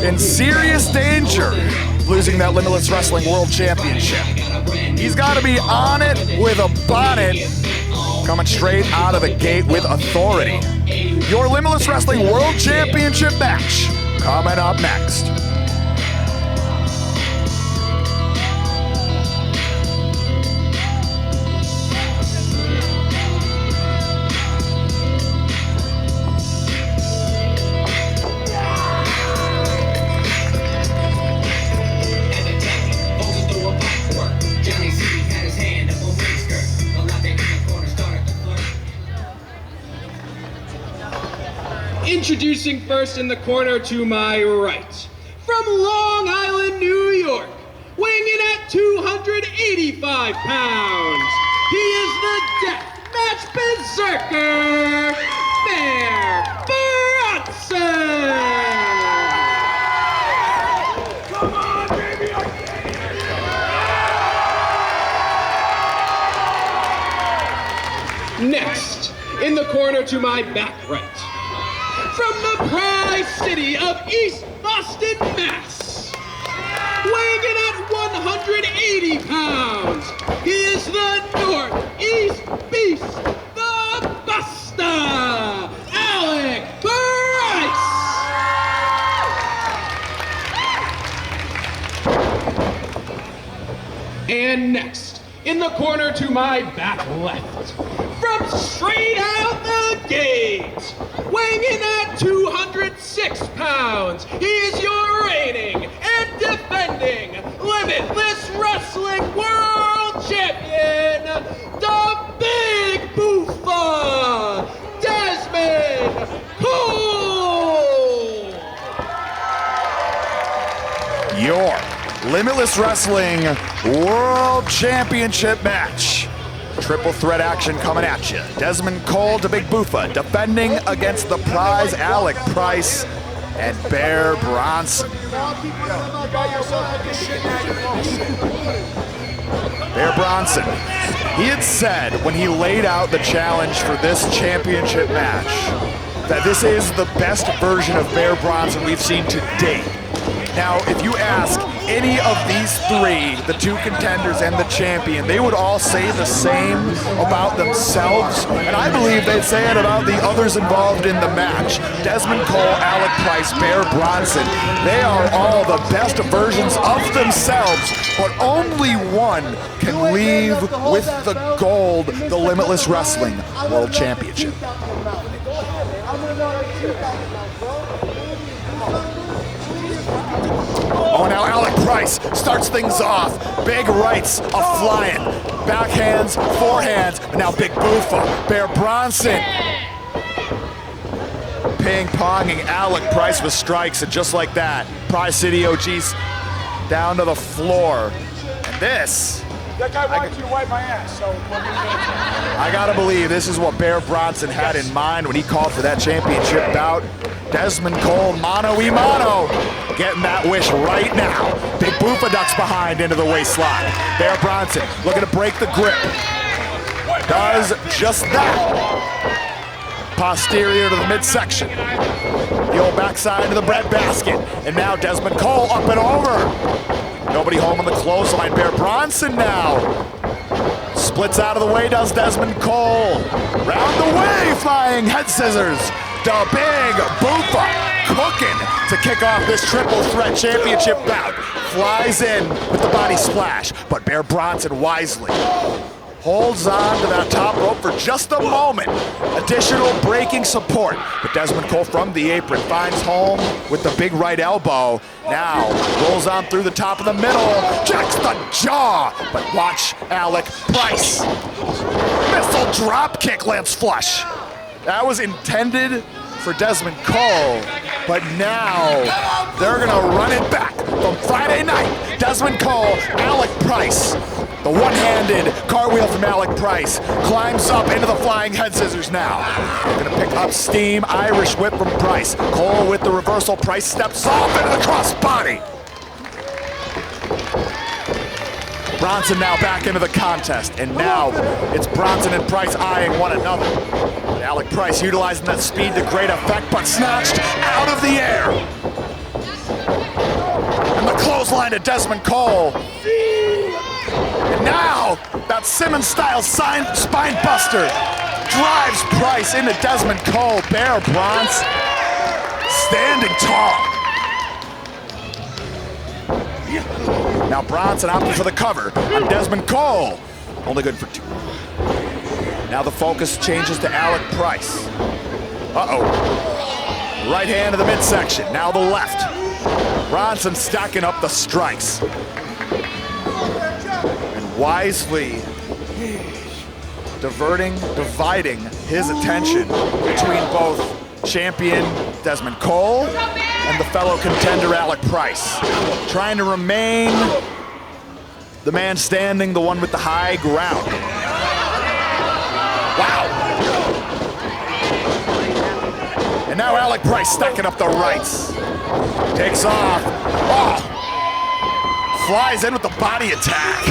in serious danger of losing that Limitless Wrestling World Championship. He's got to be on it with a bonnet, coming straight out of the gate with authority. Your Limitless Wrestling World Championship match coming up next. Introducing first in the corner to my right, from Long Island, New York, weighing in at 285 pounds, he is the Deathmatch Berserker, Bear Bronson! Come on, baby, I can't hear you! Next, in the corner to my back right, from the Prize City of East Boston, Mass, weighing in at 180 pounds, he is the Northeast Beast, the Buster, Alec Price! And next, in the corner to my back left, from straight out the gate, weighing in at 206 pounds, he is your reigning and defending Limitless Wrestling World Champion, the Big Boofa, Dezmond Cole! Your Limitless Wrestling World Championship match. Triple threat action coming at you. Dezmond Cole to Big Boofa, defending against the prize Alec Price and Bear Bronson. Bear Bronson, he had said when he laid out the challenge for this championship match that this is the best version of Bear Bronson we've seen to date. Now, if you ask any of these three, the two contenders and the champion, they would all say the same about themselves, and I believe they'd say it about the others involved in the match. Dezmond Cole, Alec Price, Bear Bronson, they are all the best versions of themselves, but only one can leave with the gold, the Limitless Wrestling World Championship. Oh, now Alec Price starts things off. Big rights are flying. Backhands, forehands, but now big boofa. Bear Bronson ping-ponging Alec Price with strikes, and just like that, Prize City OG's down to the floor. And this, That guy wanted you to wipe my ass, so I gotta believe this is what Bear Bronson had in mind when he called for that championship bout. Dezmond Cole, mano-y-mano, getting that wish right now. Big Boofa ducks behind into the waistline. Bear Bronson looking to break the grip. Does just that. Posterior to the midsection. The old backside to the breadbasket. And now Dezmond Cole up and over. Nobody home on the clothesline. Bear Bronson now. Splits out of the way, does Dezmond Cole. Round the way, flying head scissors. The big Boofa cooking to kick off this triple threat championship bout. Flies in with the body splash, but Bear Bronson wisely holds on to that top rope for just a moment. Additional breaking support, but Dezmond Cole from the apron finds home with the big right elbow. Now rolls on through the top of the middle, checks the jaw, but watch Alec Price. Missile drop kick lands flush. That was intended for Dezmond Cole, but now they're gonna run it back from Friday night. Dezmond Cole, Alec Price. The one-handed cartwheel from Alec Price climbs up into the flying head scissors now. They're gonna pick up steam, Irish whip from Price. Cole with the reversal, Price steps off into the crossbody. Bronson now back into the contest, and now it's Bronson and Price eyeing one another. And Alec Price utilizing that speed to great effect, but snatched out of the air. And the clothesline to Dezmond Cole. And now, that Simmons-style spine buster drives Price into Dezmond Cole. Bear Bronson standing tall. Now Bronson opting for the cover on Dezmond Cole. Only good for two. Now the focus changes to Alec Price. Uh-oh. Right hand to the midsection. Now the left. Bronson stacking up the strikes. And wisely dividing his attention between both champion Dezmond Cole and the fellow contender Alec Price. Trying to remain the man standing, the one with the high ground. Wow. And now Alec Price stacking up the rights. Takes off. Oh. Flies in with the body attack.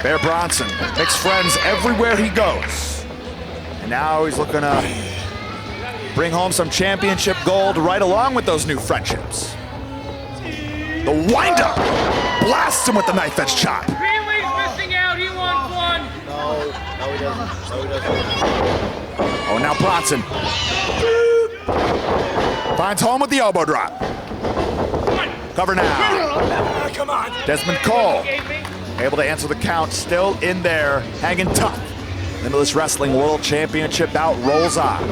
Bear Bronson makes friends everywhere he goes. And now he's looking to bring home some championship gold right along with those new friendships. The windup blasts him with the knife edge chop. Greenlee's missing out, he wants one. No, he doesn't. Oh, now Bronson finds home with the elbow drop. Cover now. Come on. Dezmond Cole able to answer the count, still in there, hanging tough. Limitless Wrestling World Championship bout rolls on.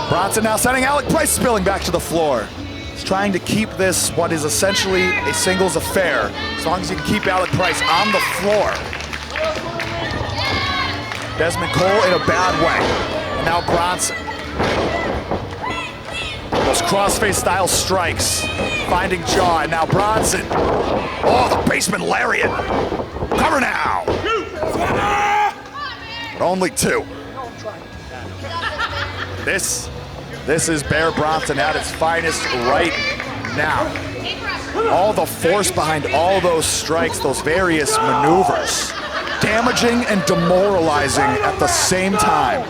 Bronson now sending Alec Price spilling back to the floor. He's trying to keep this what is essentially a singles affair, as long as you can keep Alec Price on the floor. Dezmond Cole in a bad way. And now Bronson. Those crossface style strikes, finding jaw, and now Bronson. Oh, the basement lariat. Cover now. But only two. This is Bear Bronson at its finest right now. All the force behind all those strikes, those various maneuvers, damaging and demoralizing at the same time.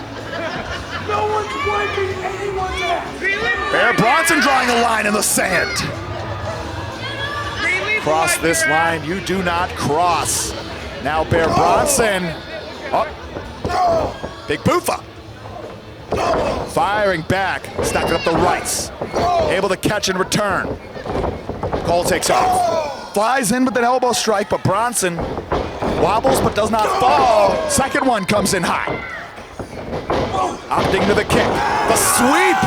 Bear Bronson drawing a line in the sand. Cross this line, you do not cross. Now Bear Bronson. Oh, big boofa. Firing back, stacking up the rights. Able to catch and return. Cole takes off. Flies in with an elbow strike, but Bronson wobbles but does not fall. Second one comes in hot. Opting to the kick. The sweep.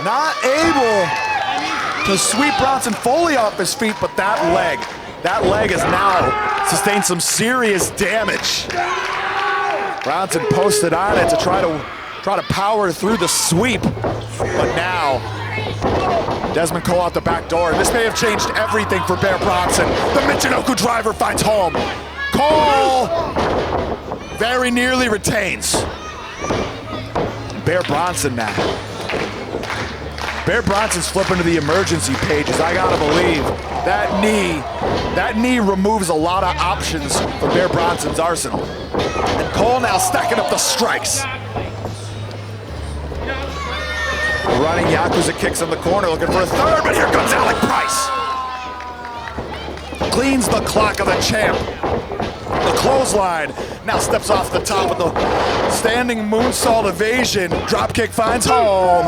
Not able to sweep Bronson fully off his feet, but that leg has now sustained some serious damage. Bronson posted on it to try to power through the sweep, but now Dezmond Cole out the back door. This may have changed everything for Bear Bronson. The Michinoku driver finds home. Cole very nearly retains. Bear Bronson now. Bear Bronson's flipping to the emergency pages. I gotta believe that knee removes a lot of options for Bear Bronson's arsenal. And Cole now stacking up the strikes. Running Yakuza kicks in the corner, looking for a third, but here comes Alec Price. Cleans the clock of the champ. The clothesline now steps off the top of the standing moonsault evasion. Dropkick finds home.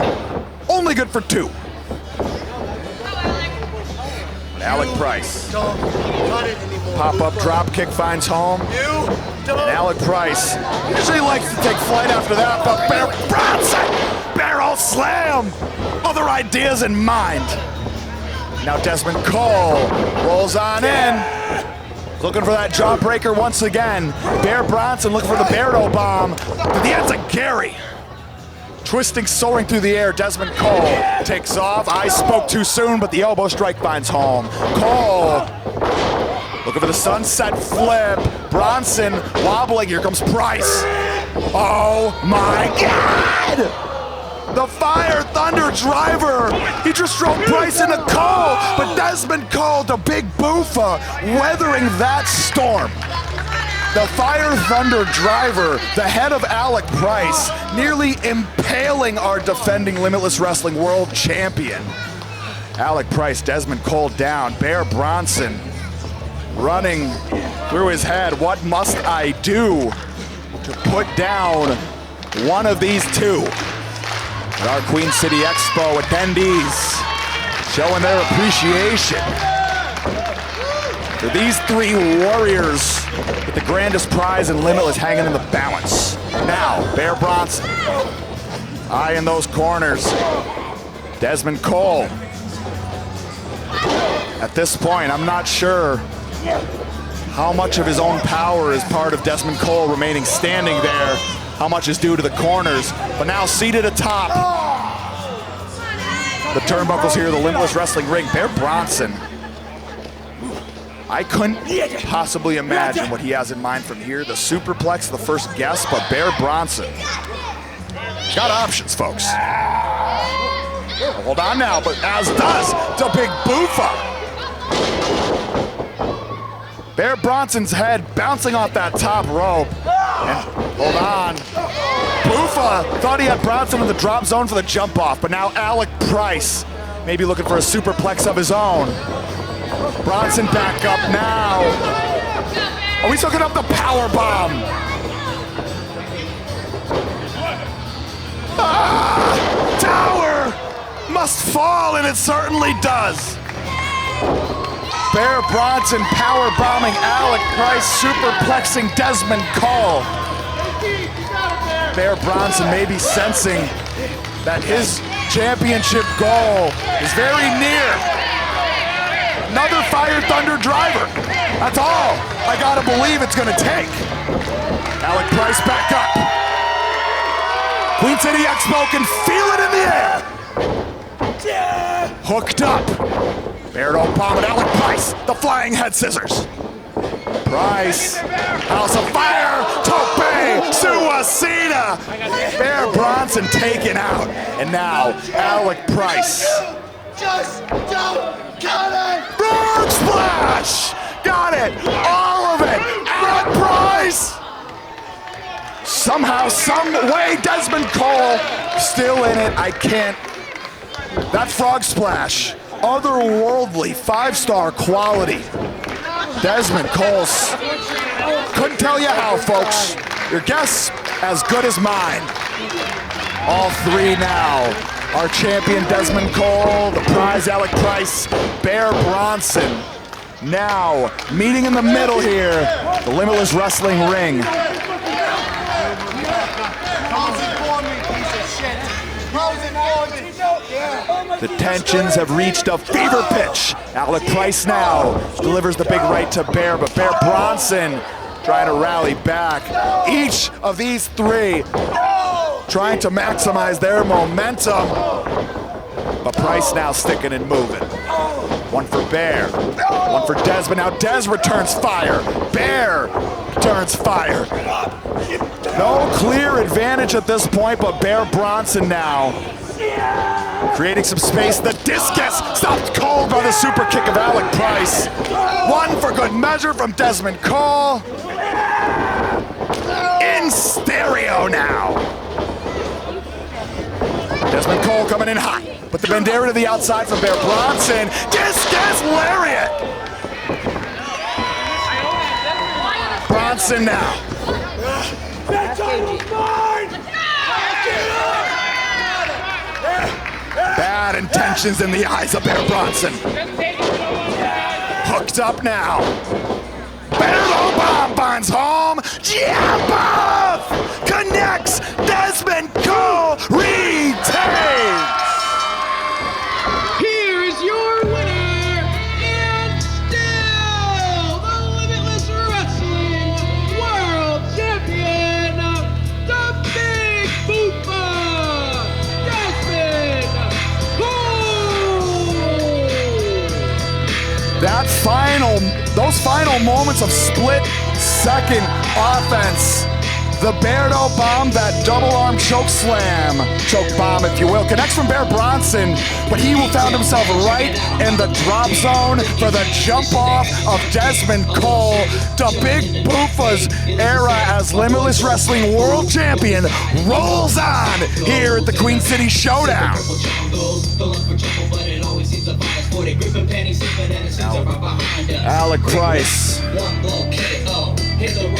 Only good for 2. Alec Price. Pop-up dropkick finds home. And Alec Price usually likes to take flight after that, but Bear Bronson! Barrel slam! Other ideas in mind. Now Dezmond Cole rolls on in. Looking for that jawbreaker once again. Bear Bronson looking for the barrel bomb. To the ends of Gary. Twisting, soaring through the air, Dezmond Cole takes off. I spoke too soon, but the elbow strike finds home. Cole looking for the sunset flip. Bronson wobbling, here comes Price. Oh my God! The Fire Thunder driver. He just drove Price into Cole, but Dezmond Cole, the big boofa, weathering that storm. The Fire Thunder driver, the head of Alec Price, nearly impaling our defending Limitless Wrestling World Champion. Alec Price, Dezmond Cole down. Bear Bronson running through his head. What must I do to put down one of these two? At our Queen City Expo, attendees showing their appreciation for these 3 warriors with the grandest prize in Limitless hanging in the balance. Now, Bear Bronson, eye in those corners. Dezmond Cole. At this point, I'm not sure how much of his own power is part of Dezmond Cole remaining standing there. How much is due to the corners, but now seated atop the turnbuckles here, the Limitless Wrestling ring. Bear Bronson, I couldn't possibly imagine what he has in mind from here. The superplex, the first guess, but Bear Bronson got options, folks. Hold on now, but as does the big boofa. Bear Bronson's head bouncing off that top rope. And hold on. Boofa thought he had Bronson in the drop zone for the jump off, but now Alec Price maybe looking for a superplex of his own. Bronson back up now. Oh, he's hooking up the power bomb. Tower must fall, and it certainly does. Bear Bronson power bombing Alec Price, superplexing Dezmond Cole. Bear Bronson may be sensing that his championship goal is very near. Another Fire Thunder driver. That's all I gotta believe it's gonna take. Alec Price back up. Queen City Expo can feel it in the air. Hooked up. Bear don't bomb it, Alec Price, the flying head scissors. Price, House of Fire, Tope, Suicida. Bear Bronson taken out. And now, Alec Price. Just don't cut it! Rourke splash! Got it! All of it! Alec Price! Somehow, some way, Dezmond Cole still in it. I can't. That frog splash, otherworldly, 5-star quality. Dezmond Cole's. Couldn't tell you how, folks. Your guess as good as mine. All three now. Our champion Dezmond Cole, the prize Alec Price, Bear Bronson. Now, meeting in the middle here, the Limitless Wrestling ring. The tensions have reached a fever pitch. Alec Price now delivers the big right to Bear, but Bear Bronson trying to rally back. Each of these three trying to maximize their momentum, but Price now sticking and moving. One for Bear, one for Dezmond. Now Dez returns fire. Bear returns fire. No clear advantage at this point, but Bear Bronson now creating some space. The discus stopped cold by the super kick of Alec Price. One for good measure from Dezmond Cole. In stereo now. Dezmond Cole coming in hot. But the bandera to the outside from Bear Bronson. Discus lariat. Bronson now. Bad intentions in the eyes of Bear Bronson. Hooked up now. Bear low bomb finds home. Jump off! Connects. Dezmond Cole retains. Here is your winner, and still the Limitless Wrestling World Champion, the Big Boopa, Dezmond Cole. Those final moments of split-second offense. The Beardo bomb, that double-arm choke slam, choke bomb, if you will, connects from Bear Bronson, but he found himself right in the drop zone for the jump-off of Dezmond Cole. The Big Boofa's era as Limitless Wrestling World Champion rolls on here at the Queen City Showdown. Alec Price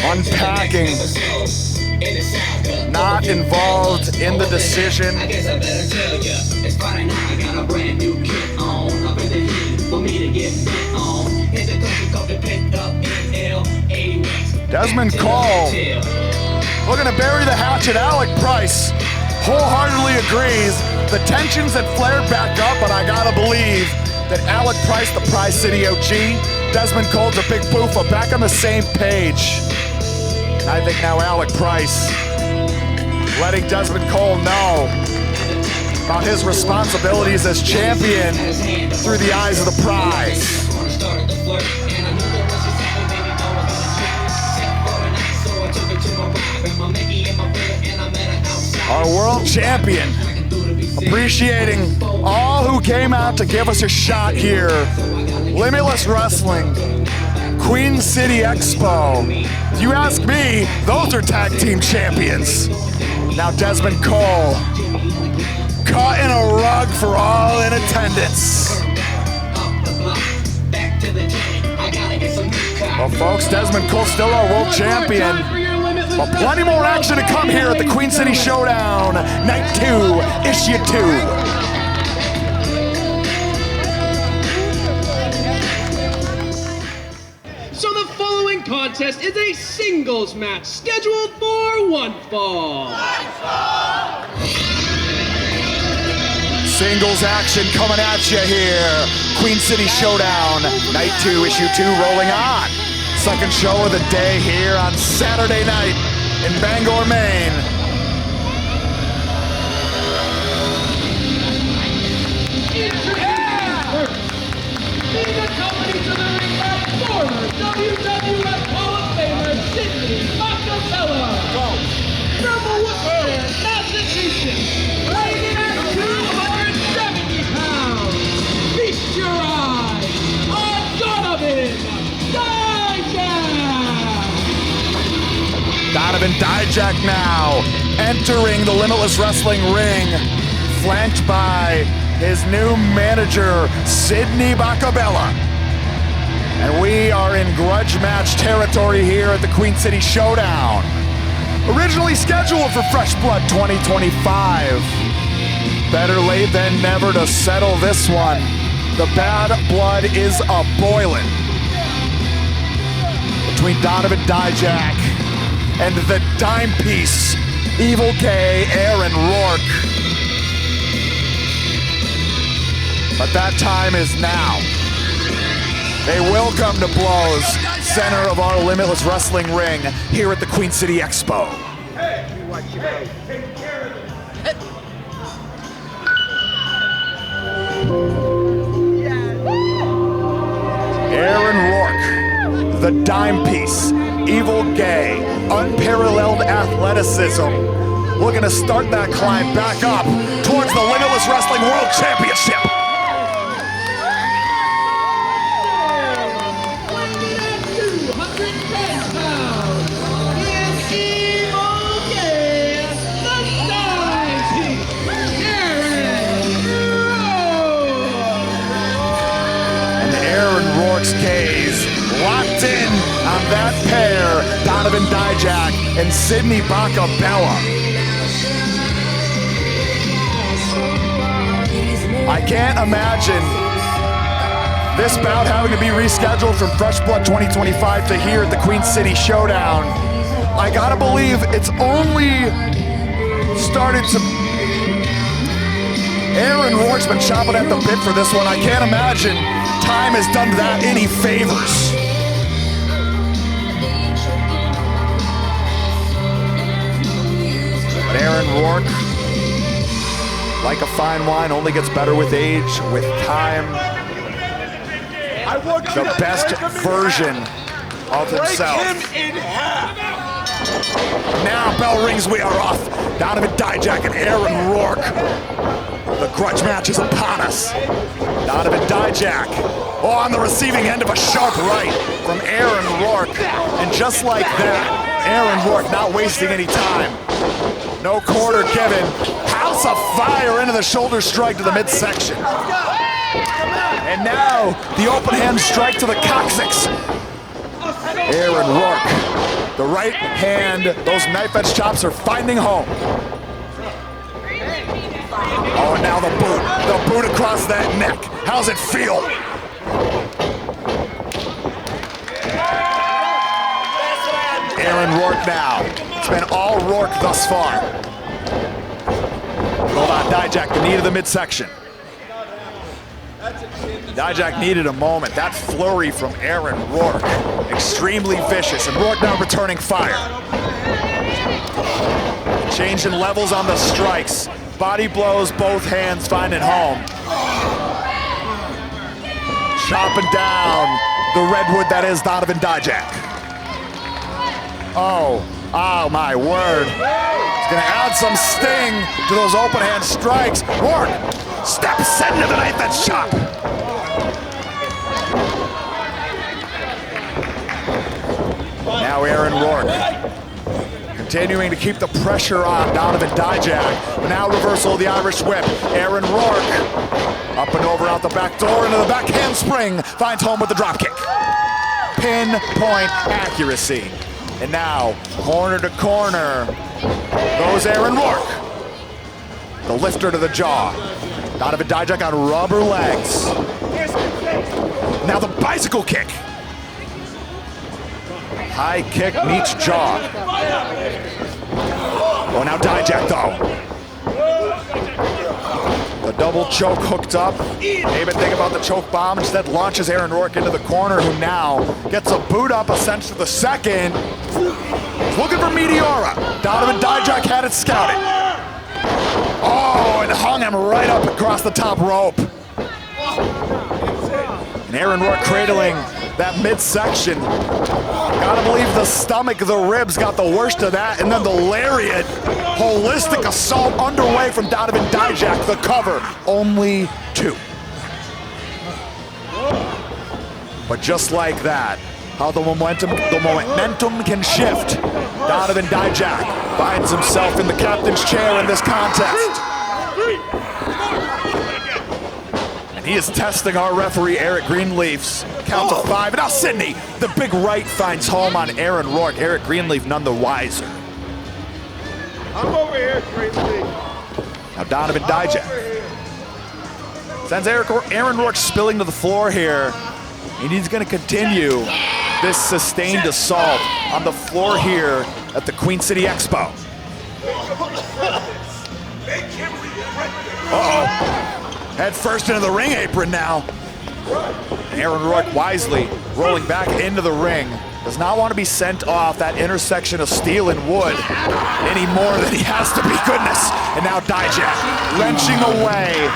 unpacking, not involved in the decision. Dezmond Cole looking to bury the hatchet. Alec Price wholeheartedly agrees. The tensions had flared back up, but I gotta believe that Alec Price, the Prize City OG, Dezmond Cole's a Big Boofa, back on the same page. And I think now Alec Price letting Dezmond Cole know about his responsibilities as champion through the eyes of the prize. Our world champion, appreciating all who came out to give us a shot here. Limitless Wrestling, Queen City Expo. If you ask me, those are tag team champions. Now Dezmond Cole, caught in a rug for all in attendance. Well, folks, Dezmond Cole still our world champion. But plenty more action to come here at the Queen City Showdown, Night 2, Issue 2. So the following contest is a singles match scheduled for one fall. Singles action coming at you here. Queen City Showdown, Night 2, Issue 2 rolling on. Second show of the day here on Saturday night in Bangor, Maine. Leading the company to the ring by former WWF Hall of Famer Sidney Bakabella. From Worcester, Massachusetts, weighing in at 270 pounds. Feast your eyes on Donovan. Donovan Dijak now entering the Limitless Wrestling ring, flanked by his new manager, Sidney Bakabella. And we are in grudge match territory here at the Queen City Showdown. Originally scheduled for Fresh Blood 2025. Better late than never to settle this one. The bad blood is a-boiling between Donovan Dijak and the dime piece, Evil K, Aaron Rourke. But that time is now. They will come to blows, center of our Limitless Wrestling ring here at the Queen City Expo. Aaron Rourke, the dime piece, evil gay, unparalleled athleticism, looking to start that climb back up towards the Limitless Wrestling World Championship. K's locked in on that pair, Donovan Dijak and Sidney Bakabella. I can't imagine this bout having to be rescheduled from Fresh Blood 2025 to here at the Queen City Showdown. I gotta believe it's only started to... Aaron Rourke's been chopping at the bit for this one. I can't imagine time has done that any favors. But Aaron Rourke, like a fine wine, only gets better with age, with time. The best version of himself. Now bell rings, we are off. Donovan Dijak and Aaron Rourke. The grudge match is upon us. Donovan Dijak, on the receiving end of a sharp right from Aaron Rourke. And just like that, Aaron Rourke not wasting any time. No quarter given. House of fire into the shoulder strike to the midsection. And now, the open hand strike to the coccyx. Aaron Rourke, the right hand, those knife edge chops are finding home. Oh, and now the boot across that neck. How's it feel? Aaron Rourke now. It's been all Rourke thus far. Hold on, Dijak, the knee to the midsection. Dijak needed a moment. That flurry from Aaron Rourke, extremely vicious, and Rourke now returning fire. Changing levels on the strikes. Body blows, both hands finding home. Chopping down the redwood that is Donovan Dijak. Oh my word. He's gonna add some sting to those open hand strikes. Rourke steps into the knife edge chop. Now Aaron Rourke continuing to keep the pressure on Donovan Dijak. But now reversal of the Irish whip. Aaron Rourke up and over out the back door into the back handspring. Finds home with the drop kick. Pinpoint accuracy. And now corner to corner goes Aaron Rourke. The lifter to the jaw. Donovan Dijak on rubber legs. Now the bicycle kick. High kick meets jaw. Oh, now Dijak though. The double choke hooked up. David think about the choke bomb. Instead launches Aaron Rourke into the corner, who now gets a boot up, ascends to the second. Looking for Meteora. Donovan Dijak had it scouted. Oh, and hung him right up across the top rope. And Aaron Rourke cradling that midsection. Gotta believe the stomach, the ribs got the worst of that, and then the lariat. Holistic assault underway from Donovan Dijak. The cover, only 2. But just like that, how the momentum can shift. Donovan Dijak finds himself in the captain's chair in this contest. And he is testing our referee, Eric Greenleaf's count to 5. And now Sidney, the big right finds home on Aaron Rourke. Eric Greenleaf none the wiser. I'm over here, Greenleaf. Now Donovan Dijak sends Aaron Rourke spilling to the floor here. And he's going to continue this sustained assault on the floor here at the Queen City Expo. Uh-oh. Head first into the ring apron now. Aaron Rourke wisely rolling back into the ring. Does not want to be sent off that intersection of steel and wood any more than he has to be. Goodness. And now Dijak wrenching away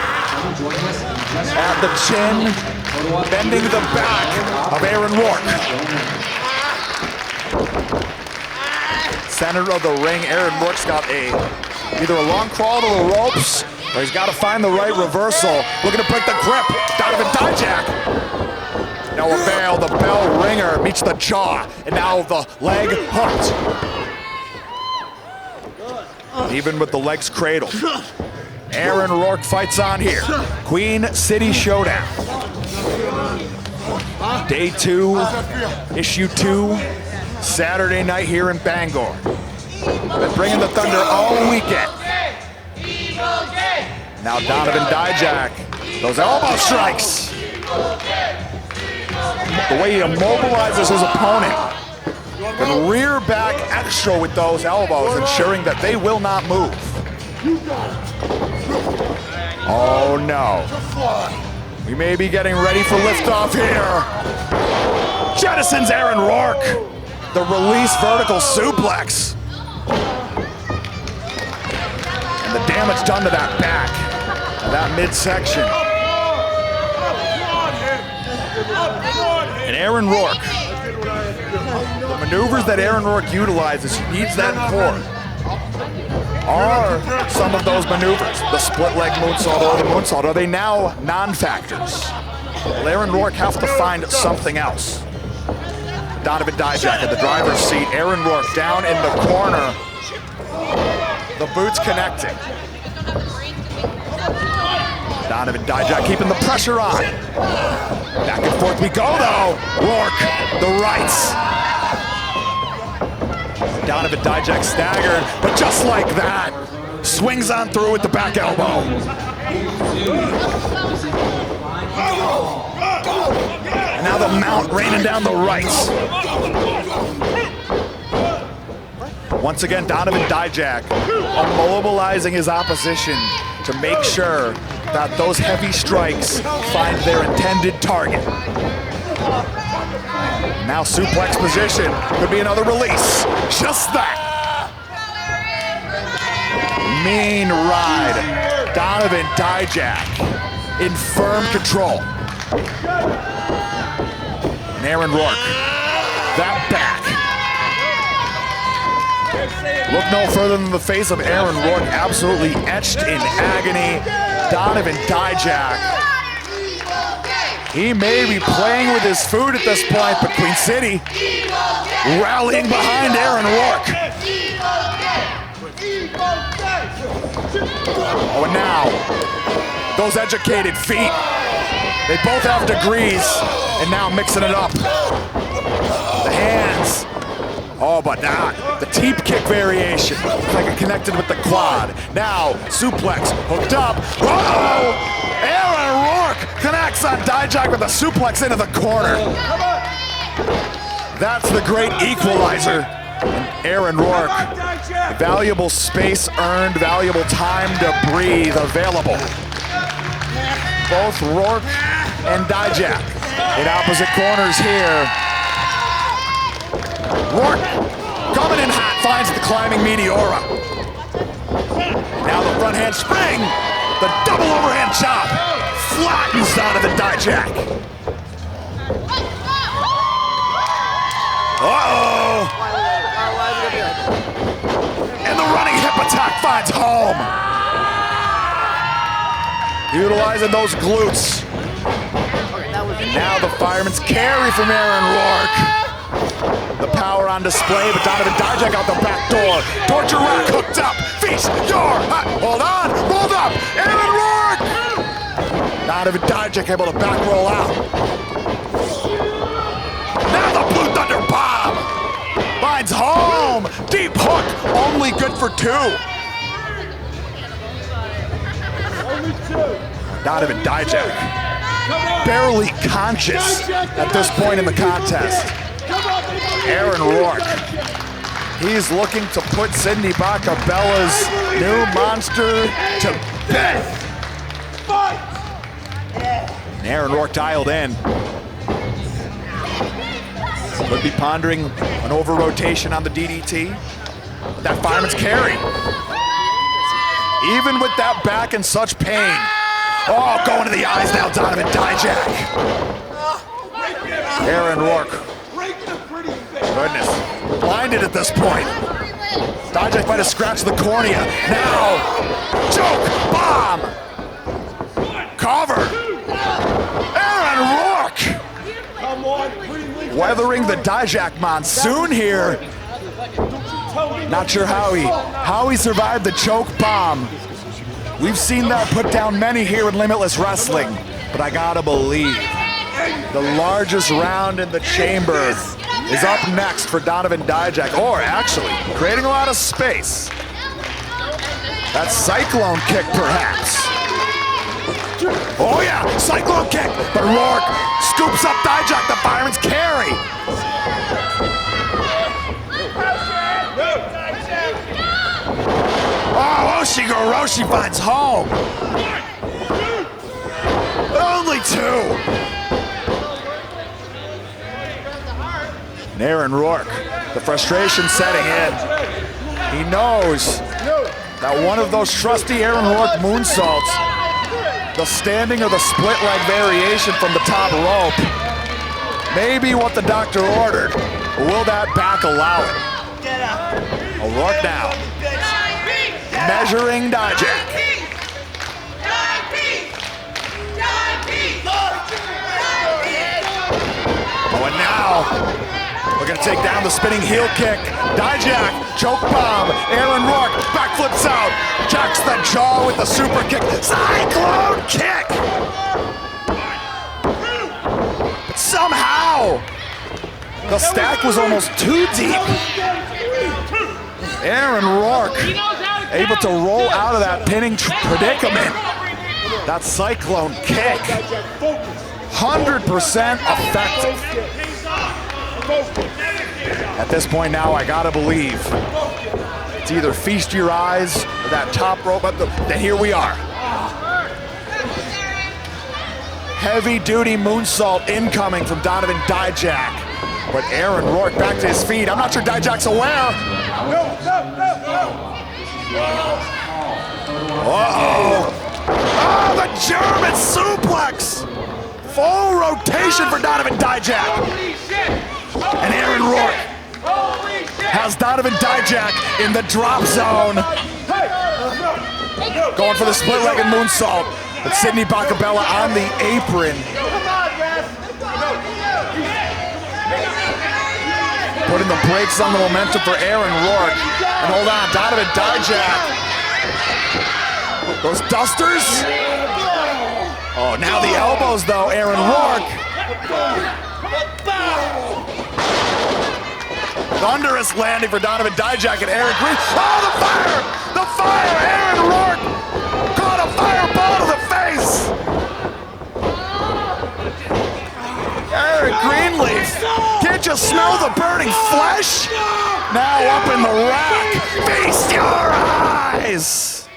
at the chin, bending the back of Aaron Rourke. Center of the ring, Aaron Rourke's got either a long crawl to the ropes, or he's got to find the right reversal. Looking to break the grip. Donovan Dijak. No avail. The bell ringer meets the jaw, and now the leg hooked. Even with the legs cradled. Aaron Rourke fights on here. Queen City Showdown. Day 2, issue 2, Saturday night here in Bangor. Been bringing the thunder all weekend. Now Donovan Dijak, those elbow strikes. The way he immobilizes his opponent. Can rear back extra with those elbows, ensuring that they will not move. Oh no. We may be getting ready for liftoff here. Jettisons Aaron Rourke. The release vertical suplex. And the damage done to that back, that midsection. And Aaron Rourke. The maneuvers that Aaron Rourke utilizes, he needs that core, are some of those maneuvers. The split leg moonsault or the moonsault, are they now non-factors? Will Aaron Rourke have to find something else? Donovan Dijak at the driver's seat. Aaron Rourke down in the corner. The boots connecting. Donovan Dijak keeping the pressure on. Back and forth we go though. Rourke, the rights. Donovan Dijak staggered, but just like that, swings on through with the back elbow. And now the mount raining down the rights. Once again, Donovan Dijak immobilizing his opposition to make sure that those heavy strikes find their intended target. Now suplex position, could be another release. Just that. Mean ride. Donovan Dijak in firm control. And Aaron Rourke, that back. Look no further than the face of Aaron Rourke, absolutely etched in agony. Donovan Dijak. He may be playing with his food at this point, but Queen City rallying behind Aaron Rourke. Oh, and now, those educated feet. They both have degrees, and now mixing it up. The hands. Oh, but not. The teep kick variation. Looks like it connected with the quad. Now, suplex, hooked up. Whoa! Aaron Rourke connects on Dijak with a suplex into the corner. That's the great equalizer. And Aaron Rourke, valuable space earned, valuable time to breathe available. Both Rourke and Dijak in opposite corners here. Rourke coming in hot, finds the climbing Meteora. Now the front hand spring, the double overhand chop, flattens Donovan Dijak. Uh-oh. And the running hip attack finds home. Utilizing those glutes. And now the fireman's carry from Aaron Rourke. The power on display, but Donovan Dijak out the back door. Torture rack hooked up. Feast your hot. Hold on. Rolled up. Aaron Rourke. Donovan Dijak able to back roll out. Now the Blue Thunder bomb. Finds home. Deep hook. Only good for 2. Donovan Dijak. Barely conscious at this point in the contest. Aaron Rourke. He's looking to put Sidney Bakabella's new monster to bed. And Aaron Rourke dialed in. Could be pondering an over-rotation on the DDT. But that fireman's carry. Even with that back in such pain. Oh, going to the eyes now, Donovan Dijak. Aaron Rourke. Goodness, blinded at this point. Dijak might have scratched the cornea. Now, choke, bomb. Cover. Aaron Rourke. Weathering the Dijak monsoon here. Not sure how he survived the choke bomb. We've seen that put down many here in Limitless Wrestling, but I gotta believe the largest round in the chamber is up next for Donovan Dijak, or actually creating a lot of space. That cyclone kick, perhaps. Oh yeah, cyclone kick, but Rourke scoops up Dijak, the fireman's carry. Oh, Oshigoroshi finds home. Only 2. And Aaron Rourke, the frustration setting in. He knows that one of those trusty Aaron Rourke moonsaults, the standing or the split leg variation from the top rope, may be what the doctor ordered. But will that back allow it? O'Rourke now. Measuring Dijak. Oh, and now we're gonna take down the spinning heel kick. Dijak, choke bomb. Aaron Rourke backflips out. Jacks the jaw with the super kick. Cyclone kick. But somehow the stack was almost too deep. Aaron Rourke able to roll out of that pinning predicament. That cyclone kick, 100% effective. At this point now, I gotta believe it's either feast your eyes or that top rope, but then here we are. Heavy duty moonsault incoming from Donovan Dijak. But Aaron Rourke back to his feet. I'm not sure Dijak's aware. Uh-oh. Oh, the German suplex. Full rotation for Donovan Dijak. And Aaron Rourke has Donovan Dijak in the drop zone. Going for the split-legged moonsault. But Sidney Bakabella on the apron. Putting the brakes on the momentum for Aaron Rourke. And hold on, Donovan Dijak. Those dusters. Oh, now the elbows though, Aaron Rourke. Thunderous landing for Donovan Dijak and Aaron Greene. Oh, the fire! The fire! Aaron Rourke caught a fireball to the face. Aaron Greenleaf, can't you smell the burning flesh? Now up in the rack. Feast your eyes.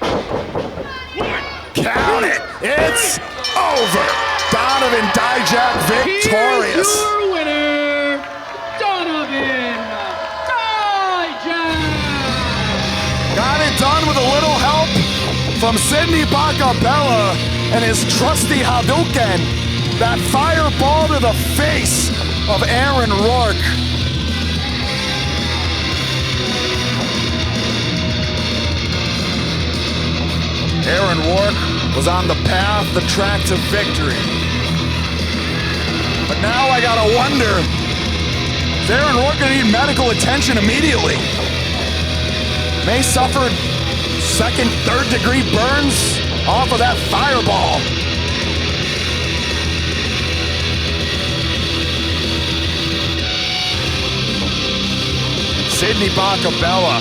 Count it. It's over. Donovan Dijak victorious. Here's your winner, Donovan Dijak. Got it done with a little help from Sidney Bakabella and his trusty Hadouken. That fireball to the face of Aaron Rourke. Aaron Rourke was on the path, the track to victory. But now I gotta wonder, Aaron Rourke gonna need medical attention immediately. May suffered second, third degree burns off of that fireball. Sidney Bakabella,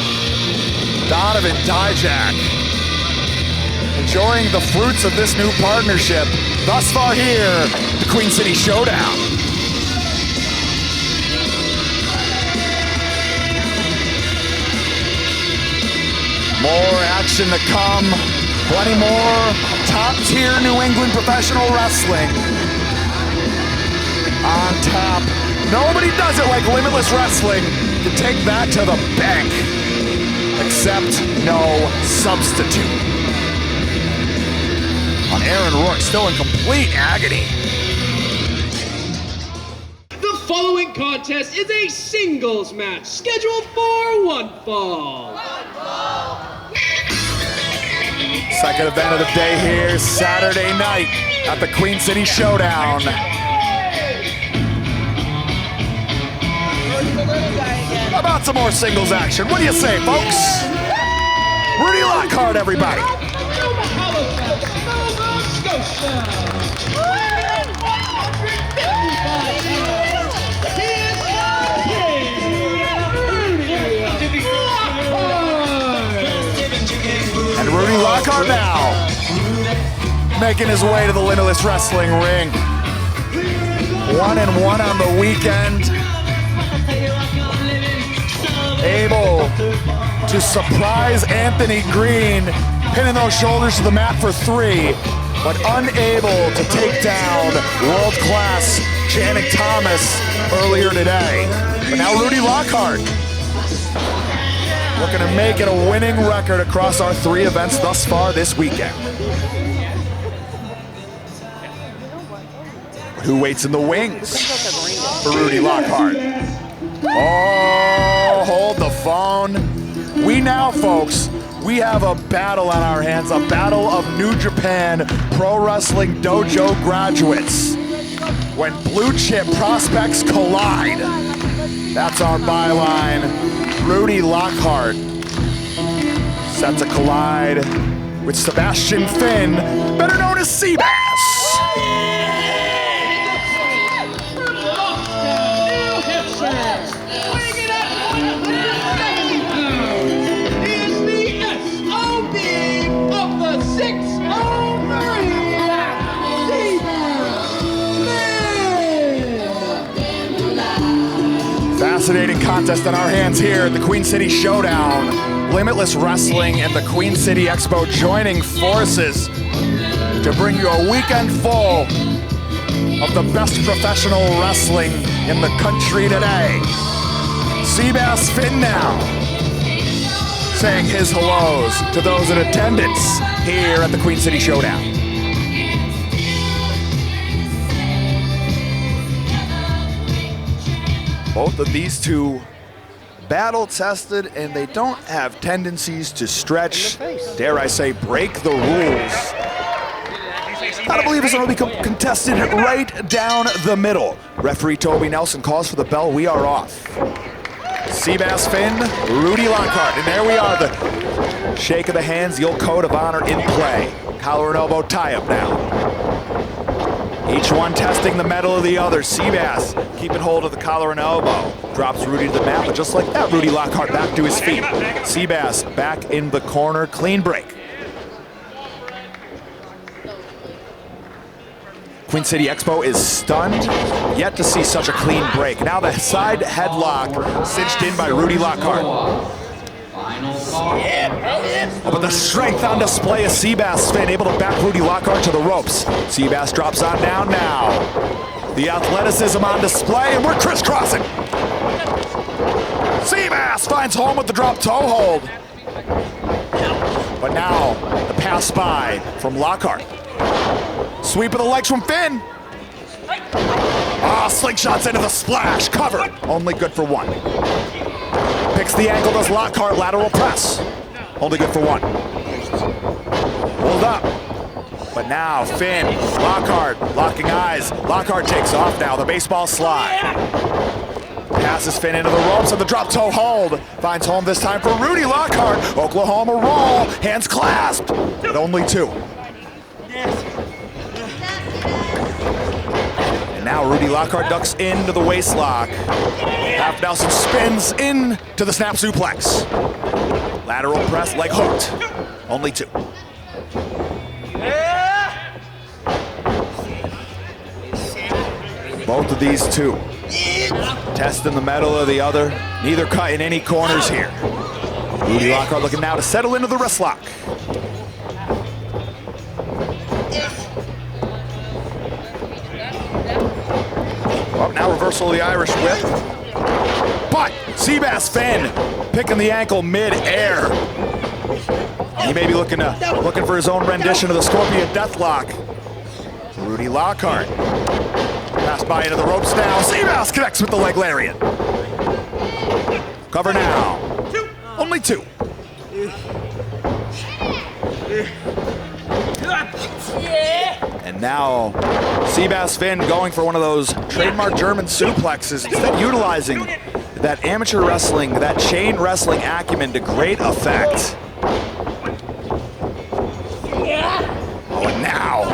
Donovan Dijak, enjoying the fruits of this new partnership thus far here, the Queen City Showdown. More action to come, plenty more top-tier New England professional wrestling on tap. Nobody does it like Limitless Wrestling to take that to the bank, except no substitute. On Aaron Rourke, still in complete agony. The following contest is a singles match scheduled for one fall. Second event of the day here, Saturday night at the Queen City Showdown. How about some more singles action? What do you say, folks? Rudy Lockhart, everybody. And Rudy Lockhart now making his way to the Limitless Wrestling ring. 1-1 on the weekend. Able to surprise Anthony Greene, pinning those shoulders to the mat for 3, but unable to take down world-class Channing Thomas earlier today. But now Rudy Lockhart looking to make it a winning record across our 3 events thus far this weekend. But who waits in the wings for Rudy Lockhart? Oh, hold the phone. We now, folks, we have a battle on our hands, a battle of New Japan Pro Wrestling Dojo graduates. When blue chip prospects collide, that's our byline. Rudy Lockhart set to collide with Sebastian Finn, better known as Seabass. Fascinating contest on our hands here at the Queen City Showdown. Limitless Wrestling and the Queen City Expo joining forces to bring you a weekend full of the best professional wrestling in the country today. Seabass Finn now saying his hellos to those in attendance here at the Queen City Showdown. Both of these two battle-tested, and they don't have tendencies to stretch, dare I say, break the rules. I believe it's going to be contested right down the middle. Referee Toby Nelson calls for the bell. We are off. Seabass Finn, Rudy Lockhart, and there we are, the shake of the hands, the old code of honor in play. Collar and elbow tie-up now. Each one testing the metal of the other. Seabass keeping hold of the collar and elbow. Drops Rudy to the mat, but just like that, Rudy Lockhart back to his feet. Seabass back in the corner, clean break. Queen City Expo is stunned, yet to see such a clean break. Now the side headlock cinched in by Rudy Lockhart. But the strength on display is Seabass Finn, able to back Rudy Lockhart to the ropes. Seabass drops on down now. The athleticism on display, and we're crisscrossing. Seabass finds home with the drop toe hold. But now, the pass by from Lockhart. Sweep of the legs from Finn. Slingshots into the splash, covered. Only good for 1. Picks the ankle, does Lockhart, lateral press. Only good for 1. Hold up. But now Finn, Lockhart, locking eyes. Lockhart takes off now, the baseball slide. Pass passes Finn into the ropes and the drop toe hold. Finds home this time for Rudy Lockhart. Oklahoma roll, hands clasped, but only 2. And now Rudy Lockhart ducks into the waist lock. Half Nelson spins into the snap suplex. Lateral press, leg hooked, only 2. Both of these two testing the metal of the other. Neither cutting any corners here. Rudy Lockhart looking now to settle into the wrist lock. Well, now reversal of the Irish whip. But Seabass Finn picking the ankle mid-air. He may be looking for his own rendition of the Scorpion Deathlock. Rudy Lockhart. Pass by into the ropes now. Seabass connects with the leg lariat. Cover now. Only 2. And now Seabass Finn going for one of those trademark German suplexes, instead utilizing that amateur wrestling, that chain wrestling acumen to great effect. Oh, and now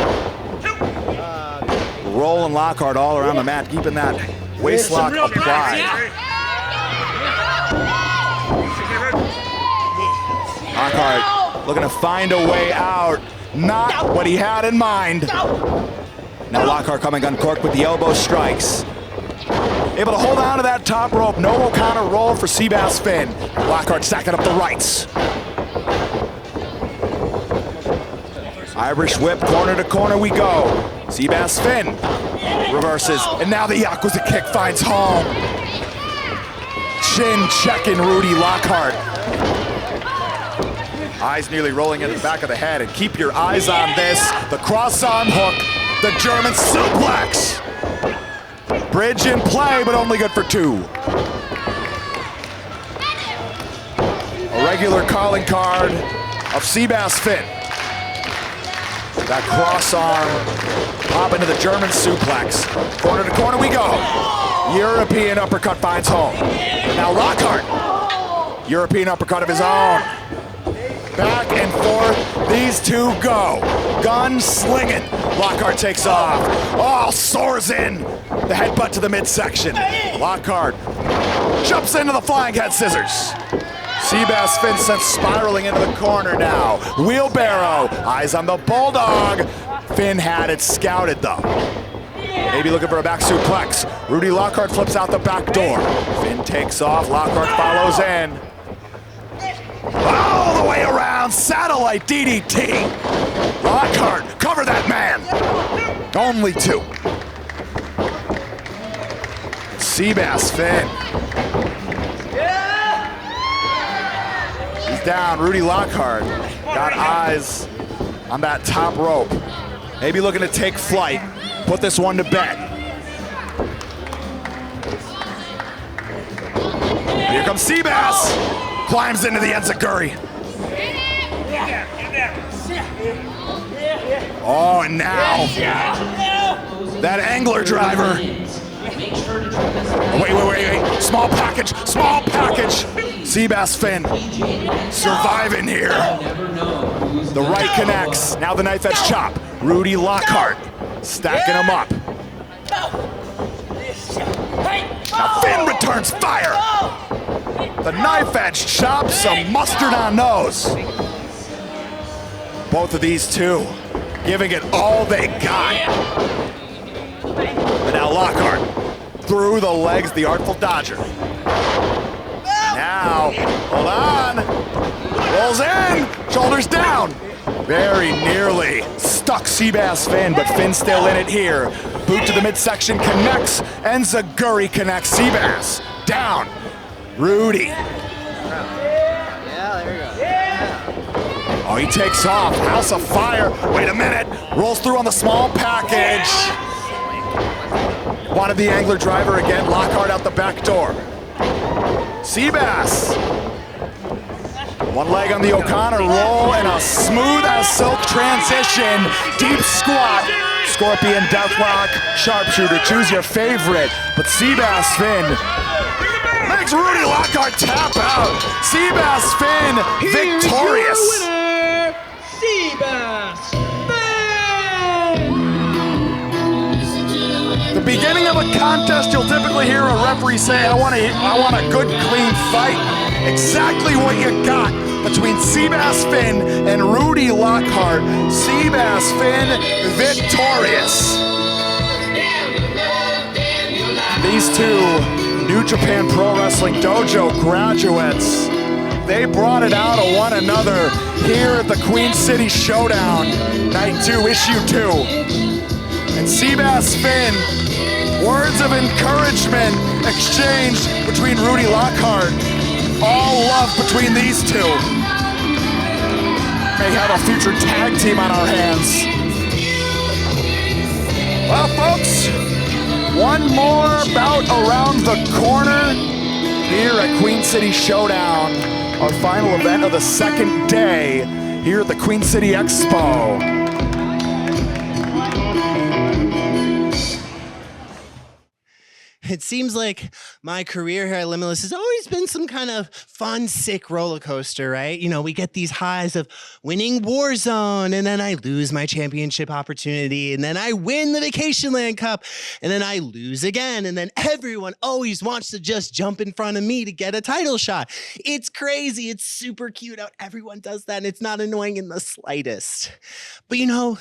rolling Lockhart all around the mat, keeping that waist lock applied. Lockhart looking to find a way out. Not what he had in mind. Now Lockhart coming uncorked with the elbow strikes. Able to hold on to that top rope. No O'Connor roll for Seabass Finn. Lockhart stacking up the rights. Irish whip, corner to corner we go. Seabass Finn reverses, and now the Yakuza kick finds home. Chin checking Rudy Lockhart. Eyes nearly rolling into the back of the head, and keep your eyes on this. The cross-arm hook, the German suplex. Bridge in play, but only good for 2. A regular calling card of Seabass Finn. That cross-arm, pop into the German suplex. Corner to corner we go. European uppercut finds home. Now Lockhart, European uppercut of his own. Back and forth, these two go. Gun slinging. Lockhart takes off. Oh, soars in. The headbutt to the midsection. Lockhart jumps into the flying head scissors. Seabass Finn sent spiraling into the corner now. Wheelbarrow, eyes on the Bulldog. Finn had it scouted though. Maybe looking for a back suplex. Rudy Lockhart flips out the back door. Finn takes off, Lockhart follows in. All the way around, satellite DDT. Lockhart, cover that man. Only 2. Seabass Finn. He's down, Rudy Lockhart. Got eyes on that top rope. Maybe looking to take flight, put this one to bed. Here comes Seabass. Climbs into the enziguri. Oh, and now that angler driver. Wait. Small package. Seabass Finn surviving here. The right connects. Now the knife edge chop. Rudy Lockhart stacking him up. Now Finn returns fire. The knife edge chop, some mustard on those. Both of these two giving it all they got. But now Lockhart through the legs, the Artful Dodger. Now, hold on. Rolls in, shoulders down. Very nearly stuck Seabass Finn, but Finn still in it here. Boot to the midsection connects, enziguri connects. Seabass down. Rudy. Yeah, there you go. Oh, he takes off. House of Fire. Wait a minute. Rolls through on the small package. Wanted the angler driver again. Lockhart out the back door. Seabass. One leg on the O'Connor roll and a smooth as silk transition. Deep squat. Scorpion Deathlock. Sharpshooter. Choose your favorite. But Seabass Finn makes Rudy Lockhart tap out. Seabass Finn victorious. Here's your winner, Seabass Finn. The beginning of a contest, you'll typically hear a referee say, I want a good, clean fight. Exactly what you got between Seabass Finn and Rudy Lockhart. Seabass Finn victorious. These two New Japan Pro Wrestling Dojo graduates, they brought it out of one another here at the Queen City Showdown, Night 2, Issue 2. And Seabass Finn, words of encouragement exchanged between Rudy Lockhart. All love between these two. May have a future tag team on our hands. Well, folks, one more bout around the corner here at Queen City Showdown, our final event of the second day here at the Queen City Expo. It seems like my career here at Limitless has always been some kind of fun, sick roller coaster, right? You know, we get these highs of winning Warzone, and then I lose my championship opportunity, and then I win the Vacation Land Cup, and then I lose again, and then everyone always wants to just jump in front of me to get a title shot. It's crazy. It's super cute how everyone does that, and it's not annoying in the slightest. But you know,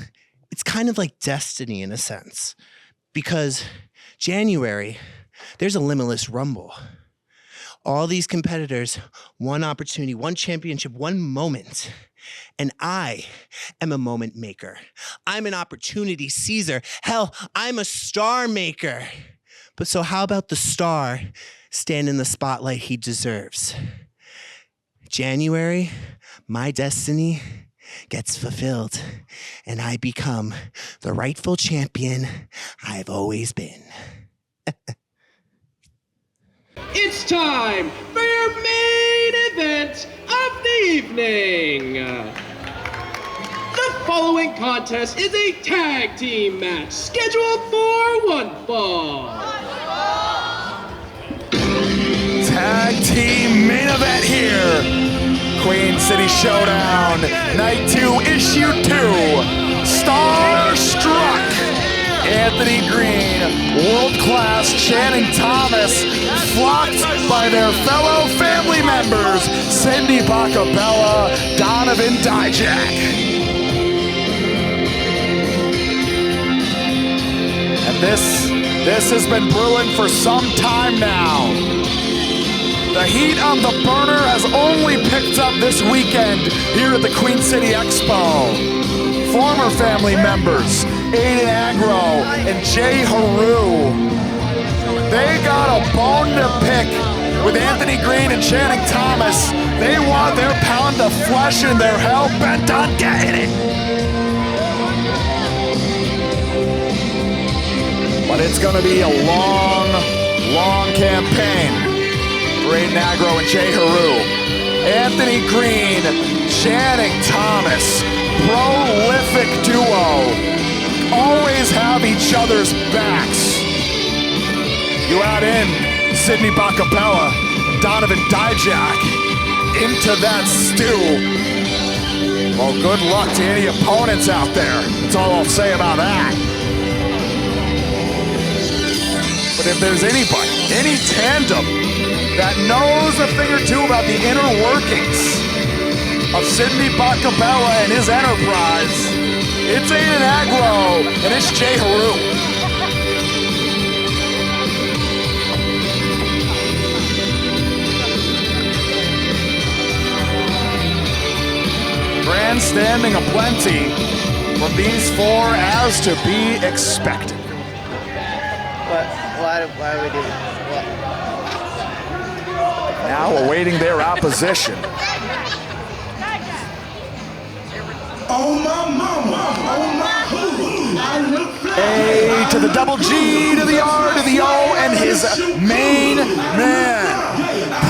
it's kind of like destiny in a sense, because January, there's a Limitless Rumble. All these competitors, one opportunity, one championship, one moment. And I am a moment maker. I'm an opportunity seizer. Hell, I'm a star maker. But so how about the star stand in the spotlight he deserves? January, my destiny gets fulfilled, and I become the rightful champion I've always been. It's time for your main event of the evening. The following contest is a tag team match scheduled for one fall. Tag team main event here. Queen City Showdown, Night 2, Issue 2. Starstruck. Anthony Greene, world-class Channing Thomas, flocked by their fellow family members, Sidney Bakabella, Donovan, Dijak. And this has been brewing for some time now. The heat on the burner has only picked up this weekend here at the Queen City Expo. Former family members, Aiden and J-Heru, they got a bone to pick with Anthony Greene and Channing Thomas. They want their pound of flesh and they're hell bent on getting it. But it's gonna be a long, long campaign for Aiden and J-Heru. Anthony Greene, Channing Thomas, prolific duo, always have each other's backs. You add in Sidney Bakabella and Donovan Dijak into that stew. Well, good luck to any opponents out there. That's all I'll say about that. But if there's anybody, any tandem that knows a thing or two about the inner workings of Sidney Bakabella and his enterprise, it's Aiden and it's J-Heru. Grandstanding aplenty from these four as to be expected. Why do we do this? Now awaiting their opposition. Oh my mama, oh my hoo, A to the double G to the R to the O and his main man.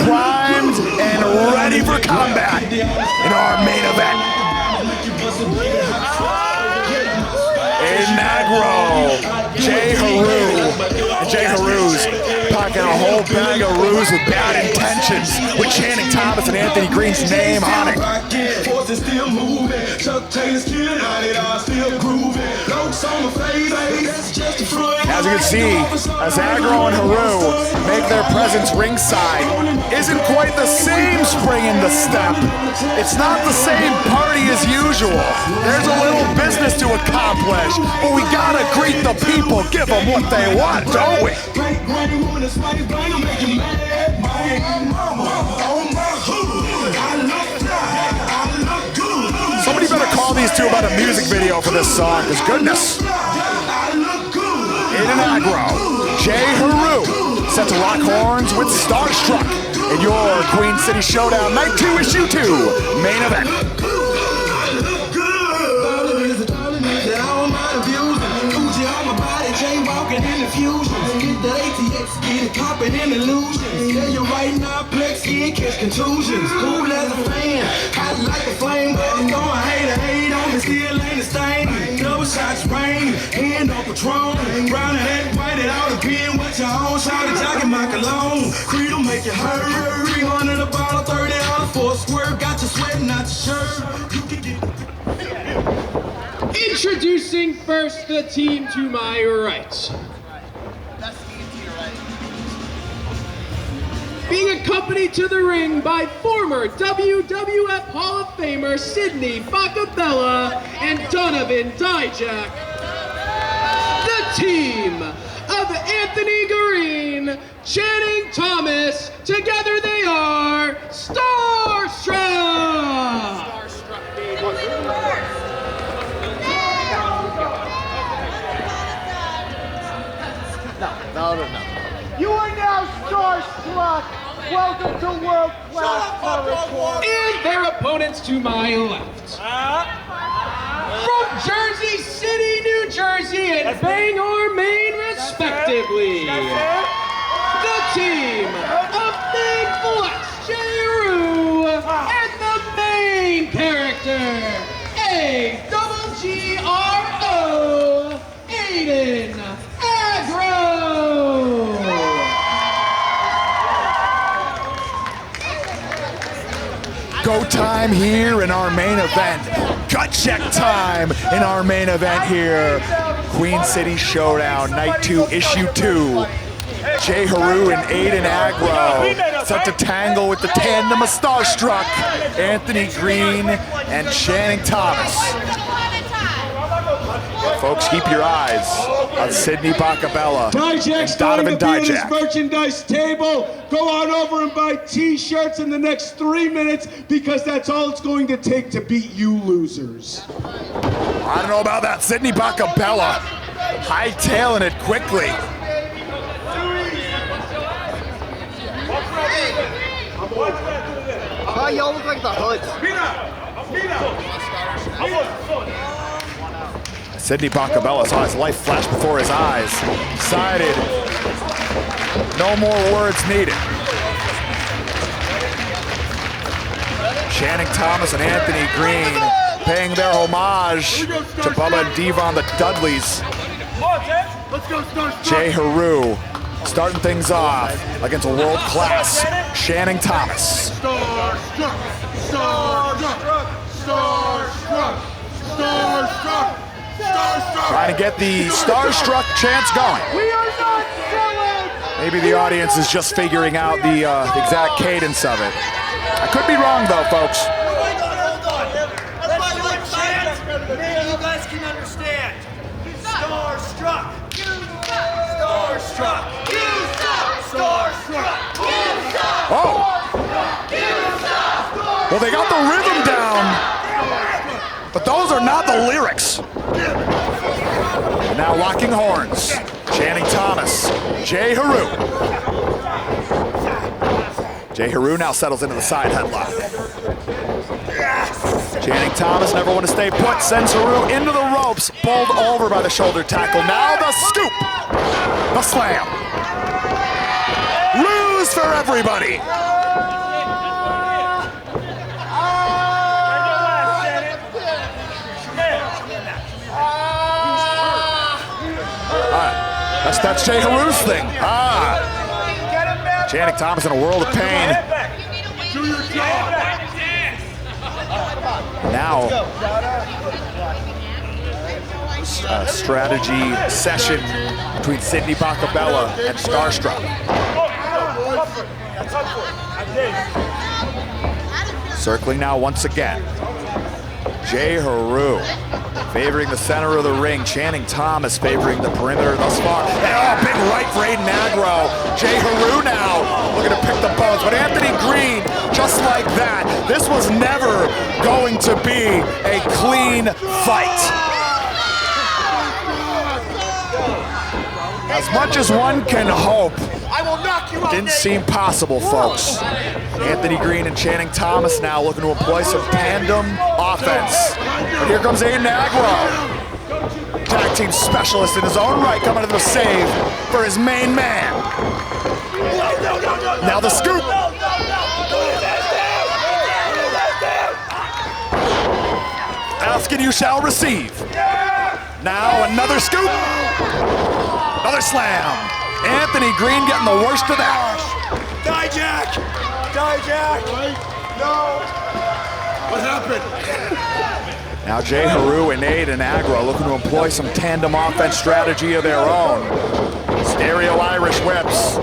Primed and ready for combat in our main event. Aiden J-Heru, and J-Heru's packing a a whole bag of ruse with bad intentions, with Channing Thomas and Anthony Greene's name on it. As you can see, as Aggro and Heru make their presence ringside, isn't quite the same spring in the step. It's not the same party as usual. There's a little business to accomplish, but we gotta greet the people, give them what they want, don't we? Somebody better call these two about a music video for this song, because goodness. Aiden Aggro, J-Heru, set to lock horns with Starstruck in your Queen City Showdown Night 2 Issue 2 main event. Popping in illusions. Yeah, you're right now, plex, skin, catch contusions. Cool as a fan, hot like a flame. But no, I hate on me, still ain't a stain. Double shots rain, hand on Patron. Brown and that, white it out again. What your own shot of jogging my cologne. Creed'll make you hurt. 300 a bottle, $30 for a squirt. Got you sweating out your shirt. You can get. Introducing first the team to my right. Being accompanied to the ring by former WWF Hall of Famer Sidney Bakabella and Donovan Dijak. The team of Anthony Greene, Channing Thomas, together they are Starstruck! No. You are now Starstruck! Welcome to World Class Territory! And their opponents to my left. From Jersey City, New Jersey, and Bangor, Maine, respectively. The team of Big Flex, J-Heru, and the main character, A-double-G-R-O, Aiden Aggro. Go time here in our main event. Gut check time in our main event here. Queen City Showdown, Night 2, Issue 2. J-Heru and Aiden Aggro set to tangle with the tandem of Starstruck, Anthony Greene and Channing Thomas. Folks, keep your eyes on Sidney Bakabella and Donovan Dijak. Merchandise table. Go on over and buy t-shirts in the next 3 minutes because that's all it's going to take to beat you losers. I don't know about that. Sidney Bakabella hightailing it quickly. Oh, y'all look like the Hoods. Sidney Bakabella saw his life flash before his eyes. Decided no more words needed. Channing Thomas and Anthony Greene paying their homage to Bubba and Devon the Dudleys. J-Heru starting things off against a world-class Channing Thomas. Trying to get the Starstruck chance going. We are not selling! Maybe the audience is just figuring out the exact cadence of it. I could be wrong though, folks. Hold on. Let's do a chant. Maybe you guys can understand. Starstruck. Starstruck. Starstruck. Oh! Well, they got the rhythm down, but those are not the lyrics. And now locking horns. Channing Thomas, J-Heru. J-Heru now settles into the side headlock. Channing Thomas, never want to stay put, sends Heru into the ropes, bowled over by the shoulder tackle. Now the scoop, the slam. Lose for everybody. That's J-Heru's thing. Channing Thomas in a world of pain. Now, a strategy session between Sidney Bakabella and Starstruck. Circling now once again. J-Heru favoring the center of the ring. Channing Thomas favoring the perimeter thus far. And big right for Aiden Agro. J-Heru now looking to pick the bones. But Anthony Greene, just like that, this was never going to be a clean fight. As much as one can hope, didn't seem possible, folks. Anthony Greene and Channing Thomas now looking to employ some tandem offense. But here comes Aiden Agro. Tag team specialist in his own right, coming to the save for his main man. Now the scoop. Ask and you shall receive. Now another scoop. Another slam. Anthony Greene getting the worst of that. Dijak! Dijak! No! What happened? Now J-Heru and Aiden Agro looking to employ some tandem offense strategy of their own. Stereo Irish whips.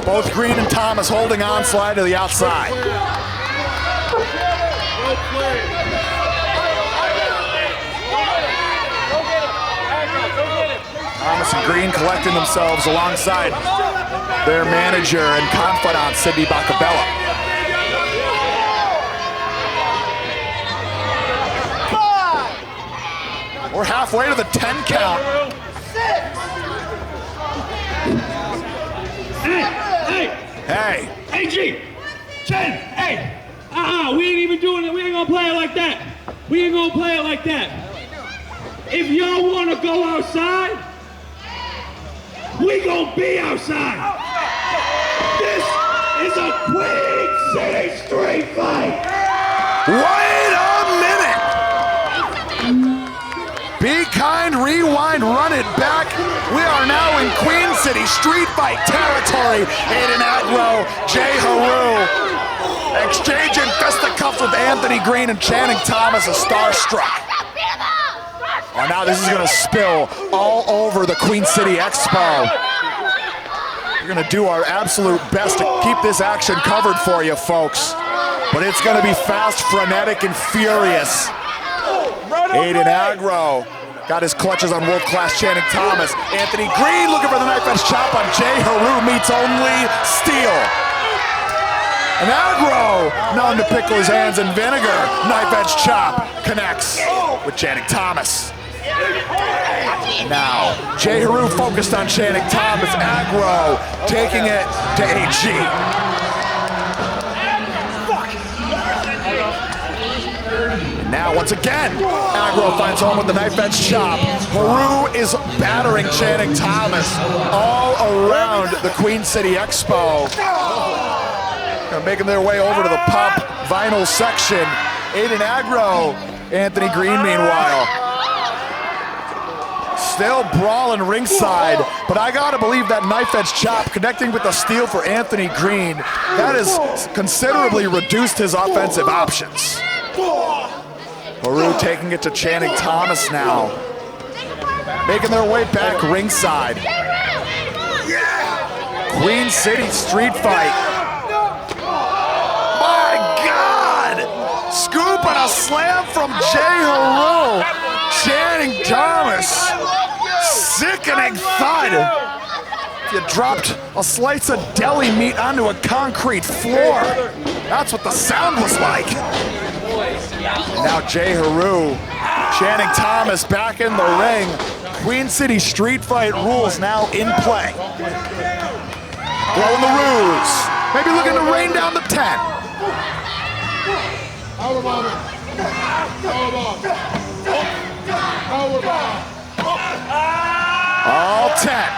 Both Greene and Thomas holding on, slide to the outside. Thomas and Greene collecting themselves alongside their manager and confidant, Sidney Bakabella. We're halfway to the 10 count. Hey. Hey, G. 10. Hey. We ain't even doing it. We ain't gonna play it like that. We ain't gonna play it like that. If y'all wanna go outside, we gon' be outside. This is a Queen City street fight. Wait a minute. Be kind, rewind, run it back. We are now in Queen City street fight territory. Aiden Agro, J-Heru, exchanging fisticuffs with Anthony Greene and Channing Thomas, a starstruck. Oh, now this is gonna spill all over the Queen City Expo. We're gonna do our absolute best to keep this action covered for you, folks. But it's gonna be fast, frenetic, and furious. Aiden Agro got his clutches on world-class Channing Thomas. Anthony Greene looking for the knife edge chop on J-Heru, meets only steel. And Agro, known to pickle his hands in vinegar, knife edge chop connects with Channing Thomas. Now, J-Heru focused on Channing Thomas, Agro taking it to AG. Now, once again, Agro finds home with the knife edge chop. Heru is battering Channing Thomas all around the Queen City Expo. Making their way over to the pop vinyl section. Aiden Agro, Anthony Greene meanwhile. Still brawling ringside, but I gotta believe that knife edge chop connecting with the steel for Anthony Greene, that has considerably reduced his offensive options. Heru taking it to Channing Thomas now. Making their way back ringside. Queen City street fight. My God! Scoop and a slam from J-Heru. Channing Thomas. Sickening thud. You dropped a slice of deli meat onto a concrete floor. That's what the sound was like. And now J-Heru, Channing Thomas back in the ring. Queen City street fight rules now in play. Blowing the ruse. Maybe looking to rain down the 10. All 10.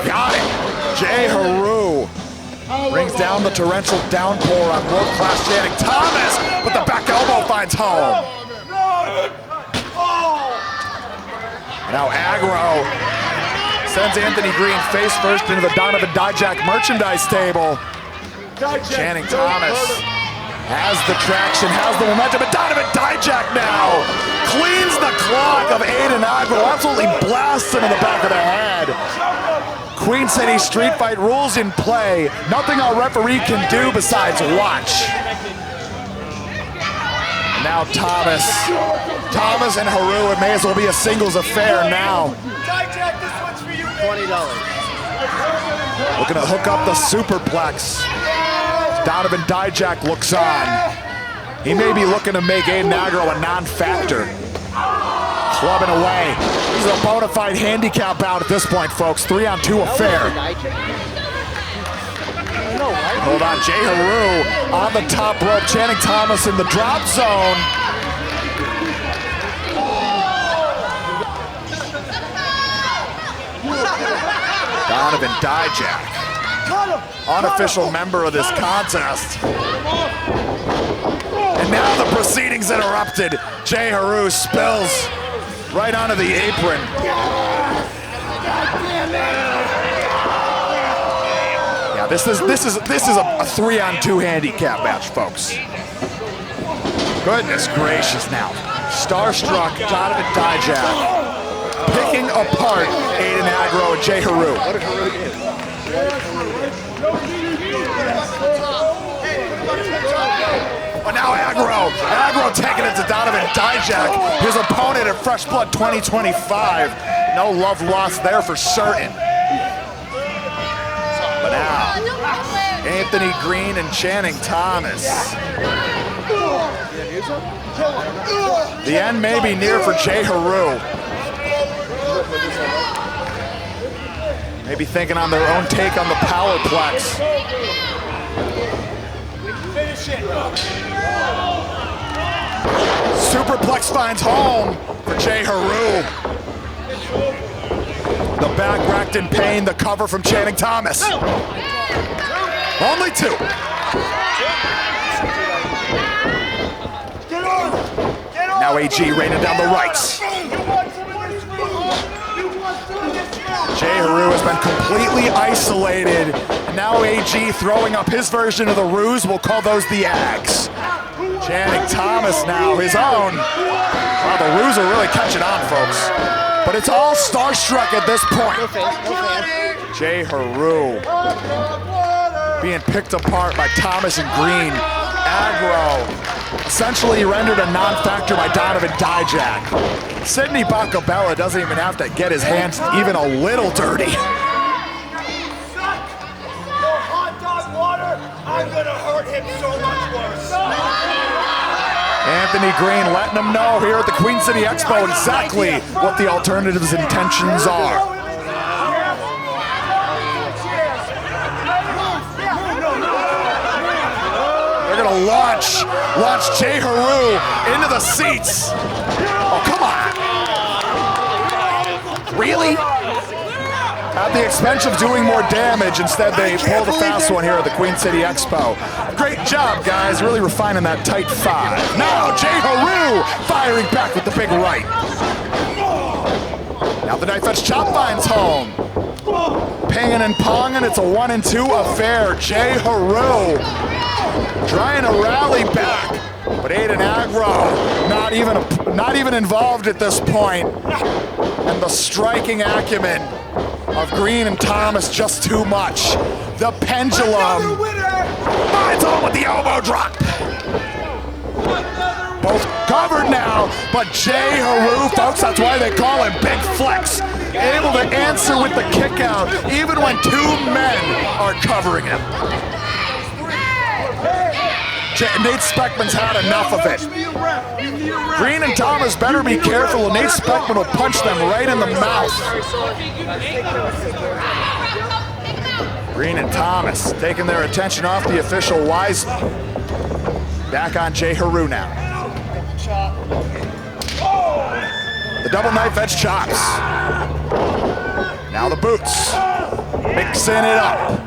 Got it. J-Heru brings down the torrential downpour on world-class Channing Thomas, but the back elbow finds home. Now Agro Sends Anthony Greene face first into the Donovan Dijak merchandise table. Channing Thomas has the traction, has the momentum, and Donovan Dijak now cleans the clock of Aiden Agro, absolutely blasts him in the back of the head. Queen City Street Fight rules in play. Nothing our referee can do besides watch. Now Thomas and Heru, it may as well be a singles affair now. Dijak, this one's for you, $20. Looking to hook up the superplex. Donovan Dijak looks on. He may be looking to make Aiden Agro a non-factor. Clubbing away. This is a bona fide handicap bout at this point, folks. 3-on-2 affair. Hold on, J-Heru on the top rope. Channing Thomas in the drop zone. Donovan Dijak, unofficial member of this contest. And now the proceedings interrupted. J-Heru spills right onto the apron. Yeah, this is a 3-on-2 handicap match, folks. Goodness gracious now. Starstruck Donovan Dijak picking apart Aiden Agro and J-Heru. But now Agro taking it to Donovan Dijak, his opponent at Fresh Blood 2025. No love lost there for certain. But now, Anthony Greene and Channing Thomas. The end may be near for J-Heru. Maybe thinking on their own take on the Powerplex. Superplex finds home for J-Heru. The back racked in pain, the cover from Channing Thomas. Only 2. Now AG raining down the rights. J-Heru has been completely isolated. And now AG throwing up his version of the ruse. We'll call those the Ags. Channing Thomas now, his own. Wow, the ruse are really catching on, folks. But it's all starstruck at this point. J-Heru being picked apart by Thomas and Greene. Agro essentially rendered a non-factor by Donovan Dijak. Sidney Bakabella doesn't even have to get his hands even a little dirty. I'm gonna hurt him so much worse. Anthony Greene letting them know here at the Queen City Expo exactly what the alternatives' intentions are. They're gonna launch J-Heru into the seats. Oh, come on. Really? At the expense of doing more damage, instead they pull the fast one here at the Queen City Expo. Great job, guys, really refining that tight 5. Now J-Heru firing back with the big right. Now the knife edge chop finds home. Pinging and ponging, it's a 1-2 affair. J-Heru trying to rally back, but Aiden Agro not even involved at this point. And the striking acumen of Greene and Thomas just too much. The pendulum finds home with the elbow drop. Both covered now, but J-Heru, folks, that's why they call him Big Flex. Able to answer with the kick out, even when 2 men are covering him. Nate Speckman's had enough of it. Greene and Thomas better be careful, and Nate Speckman will punch them right in the mouth. Greene and Thomas taking their attention off the official wisely. Back on J-Heru now. The double knife edge chops. Now the boots. Mixing it up.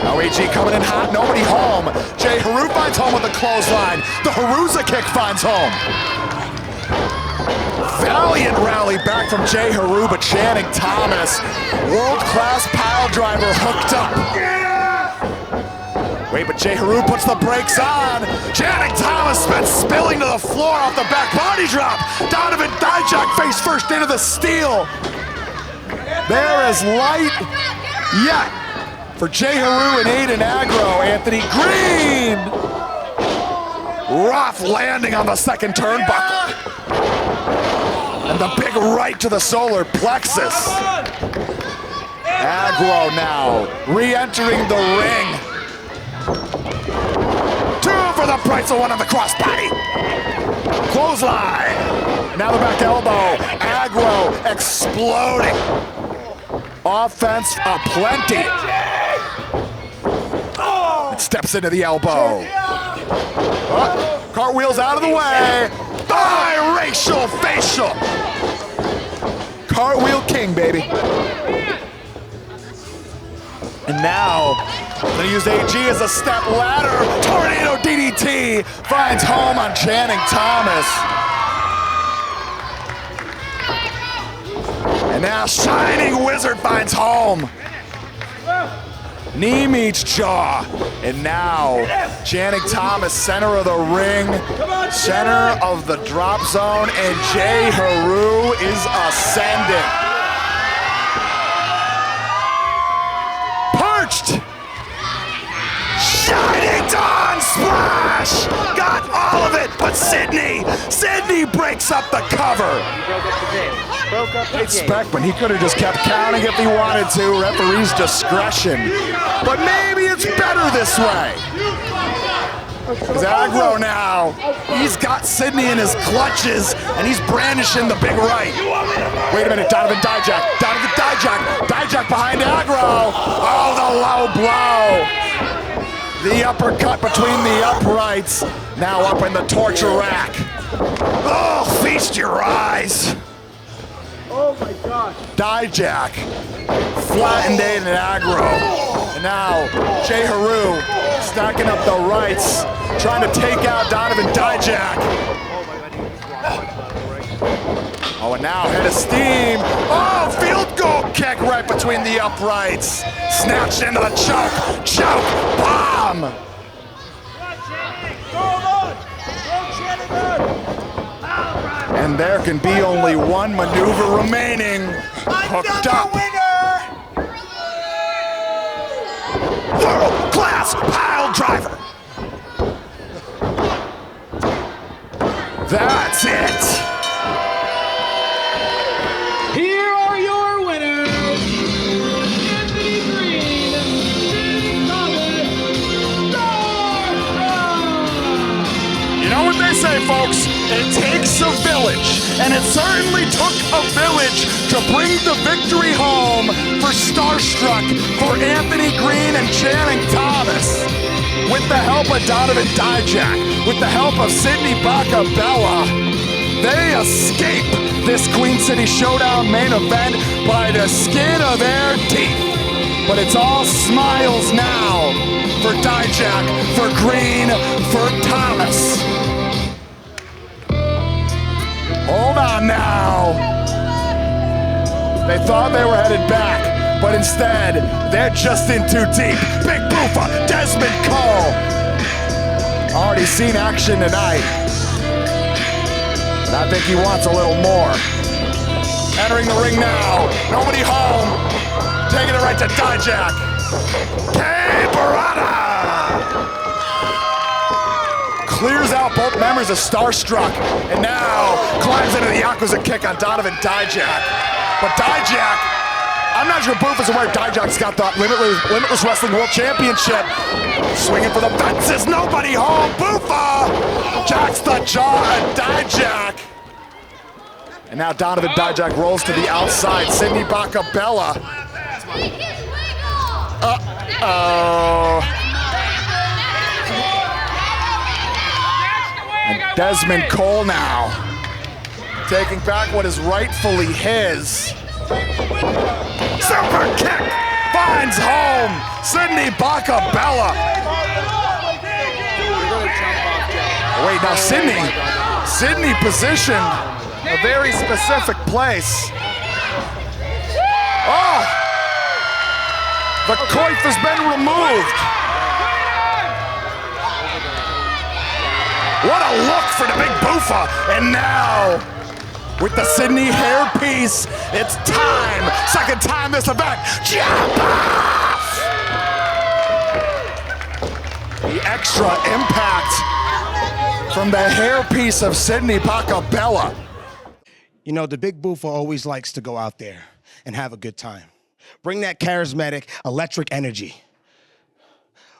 Now AG coming in hot, nobody home. J-Heru finds home with a clothesline. The Haruza kick finds home. valiant rally back from J-Heru, but Channing Thomas, world-class pile driver hooked up. Wait, but J-Heru puts the brakes on. Channing Thomas been spilling to the floor off the back body drop. Donovan Dijak face first into the steel. There is light yet for J-Heru and Aiden aggro. Anthony Greene. Rough landing on the second turnbuckle. And the big right to the solar plexus. Aggro now, re-entering the ring. 2 for the price of 1 on the crossbody. Clothesline. Now the back elbow. Aggro exploding. Offense aplenty. It steps into the elbow. Cartwheels out of the way. Biracial facial. Cartwheel king, baby. And now, gonna use AG as a step ladder. Tornado DDT finds home on Channing Thomas. And now Shining Wizard finds home. Knee meets jaw. And now Channing Thomas, center of the ring, center of the drop zone, and J-Heru is ascending. Perched. Shining Dawn splash! Got all of it, but Sidney breaks up the cover. Speckman, he could have just kept counting if he wanted to. Referee's discretion. But maybe it's better this way. Because aggro now, he's got Sidney in his clutches, and he's brandishing the big right. Wait a minute, Donovan Dijak. Dijak behind aggro. Oh, the low blow. The uppercut between the uprights. Now up in the torture rack. Oh, feast your eyes. Oh my gosh. Dijak flattened Aiden and aggro. And now J-Heru stacking up the rights, trying to take out Donovan Dijak. Oh, and now head of steam. Oh, field goal kick right between the uprights. Snatched into the choke, bomb. And there can be only one maneuver remaining. Hooked up. World-class pile driver. That's it. Here are your winners, Anthony Greene, Thomas, You know what they say, folks? It takes a village, and it certainly took a village to bring the victory home for Starstruck, for Anthony Greene and Channing Thomas. With the help of Donovan Dijak, with the help of Sidney Bakabella, they escape this Queen City Showdown main event by the skin of their teeth. But it's all smiles now for Dijak, for Greene, for Thomas. Hold on now. They thought they were headed back, but instead, they're just in too deep. Big Boofa, Dezmond Cole. Already seen action tonight. But I think he wants a little more. Entering the ring now. Nobody home. Taking it right to Dijak. Barada! Clears out both members of Starstruck, and now climbs into the Yakuza kick on Donovan Dijak. But Dijak, I'm not sure Boofa's aware Dijak's got the Limitless Wrestling World Championship. Swinging for the fences, nobody home. Boofa jacks the jaw of Dijak. And now Donovan Dijak rolls to the outside. Sidney Bakabella. Uh-oh. And Dezmond Cole now, taking back what is rightfully his. Super kick finds home. Sidney Bakabella. Wait, now Sidney positioned very specific place. Oh! The coif has been removed. What a look for the big boofa. And now, with the Sidney hairpiece, it's time. Second time this event. Jump off! The extra impact from the hairpiece of Sidney Bakabella. You know, the big boofer always likes to go out there and have a good time. Bring that charismatic, electric energy.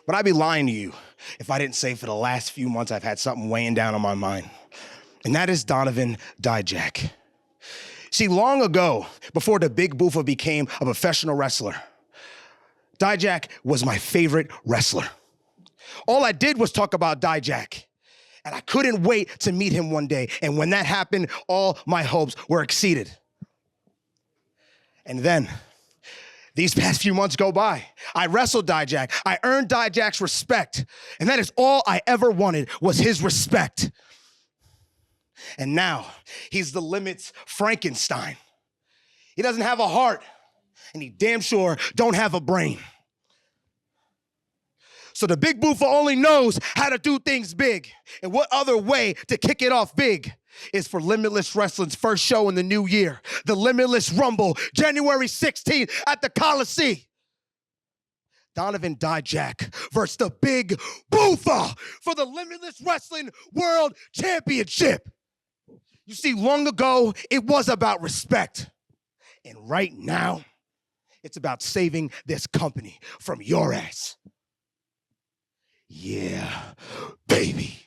But I'd be lying to you if I didn't say for the last few months I've had something weighing down on my mind. And that is Donovan Dijak. See, long ago, before the big boofer became a professional wrestler, Dijak was my favorite wrestler. All I did was talk about Dijak. And I couldn't wait to meet him one day. And when that happened, all my hopes were exceeded. And then, these past few months go by. I wrestled Dijak. I earned Dijak's respect. And that is all I ever wanted was his respect. And now, he's the Limit's Frankenstein. He doesn't have a heart. And he damn sure don't have a brain. So the big boofer only knows how to do things big. And what other way to kick it off big is for Limitless Wrestling's first show in the new year, the Limitless Rumble, January 16th at the Coliseum. Donovan Dijak versus the big boofer for the Limitless Wrestling World Championship. You see, long ago, it was about respect. And right now, it's about saving this company from your ass. Yeah, baby.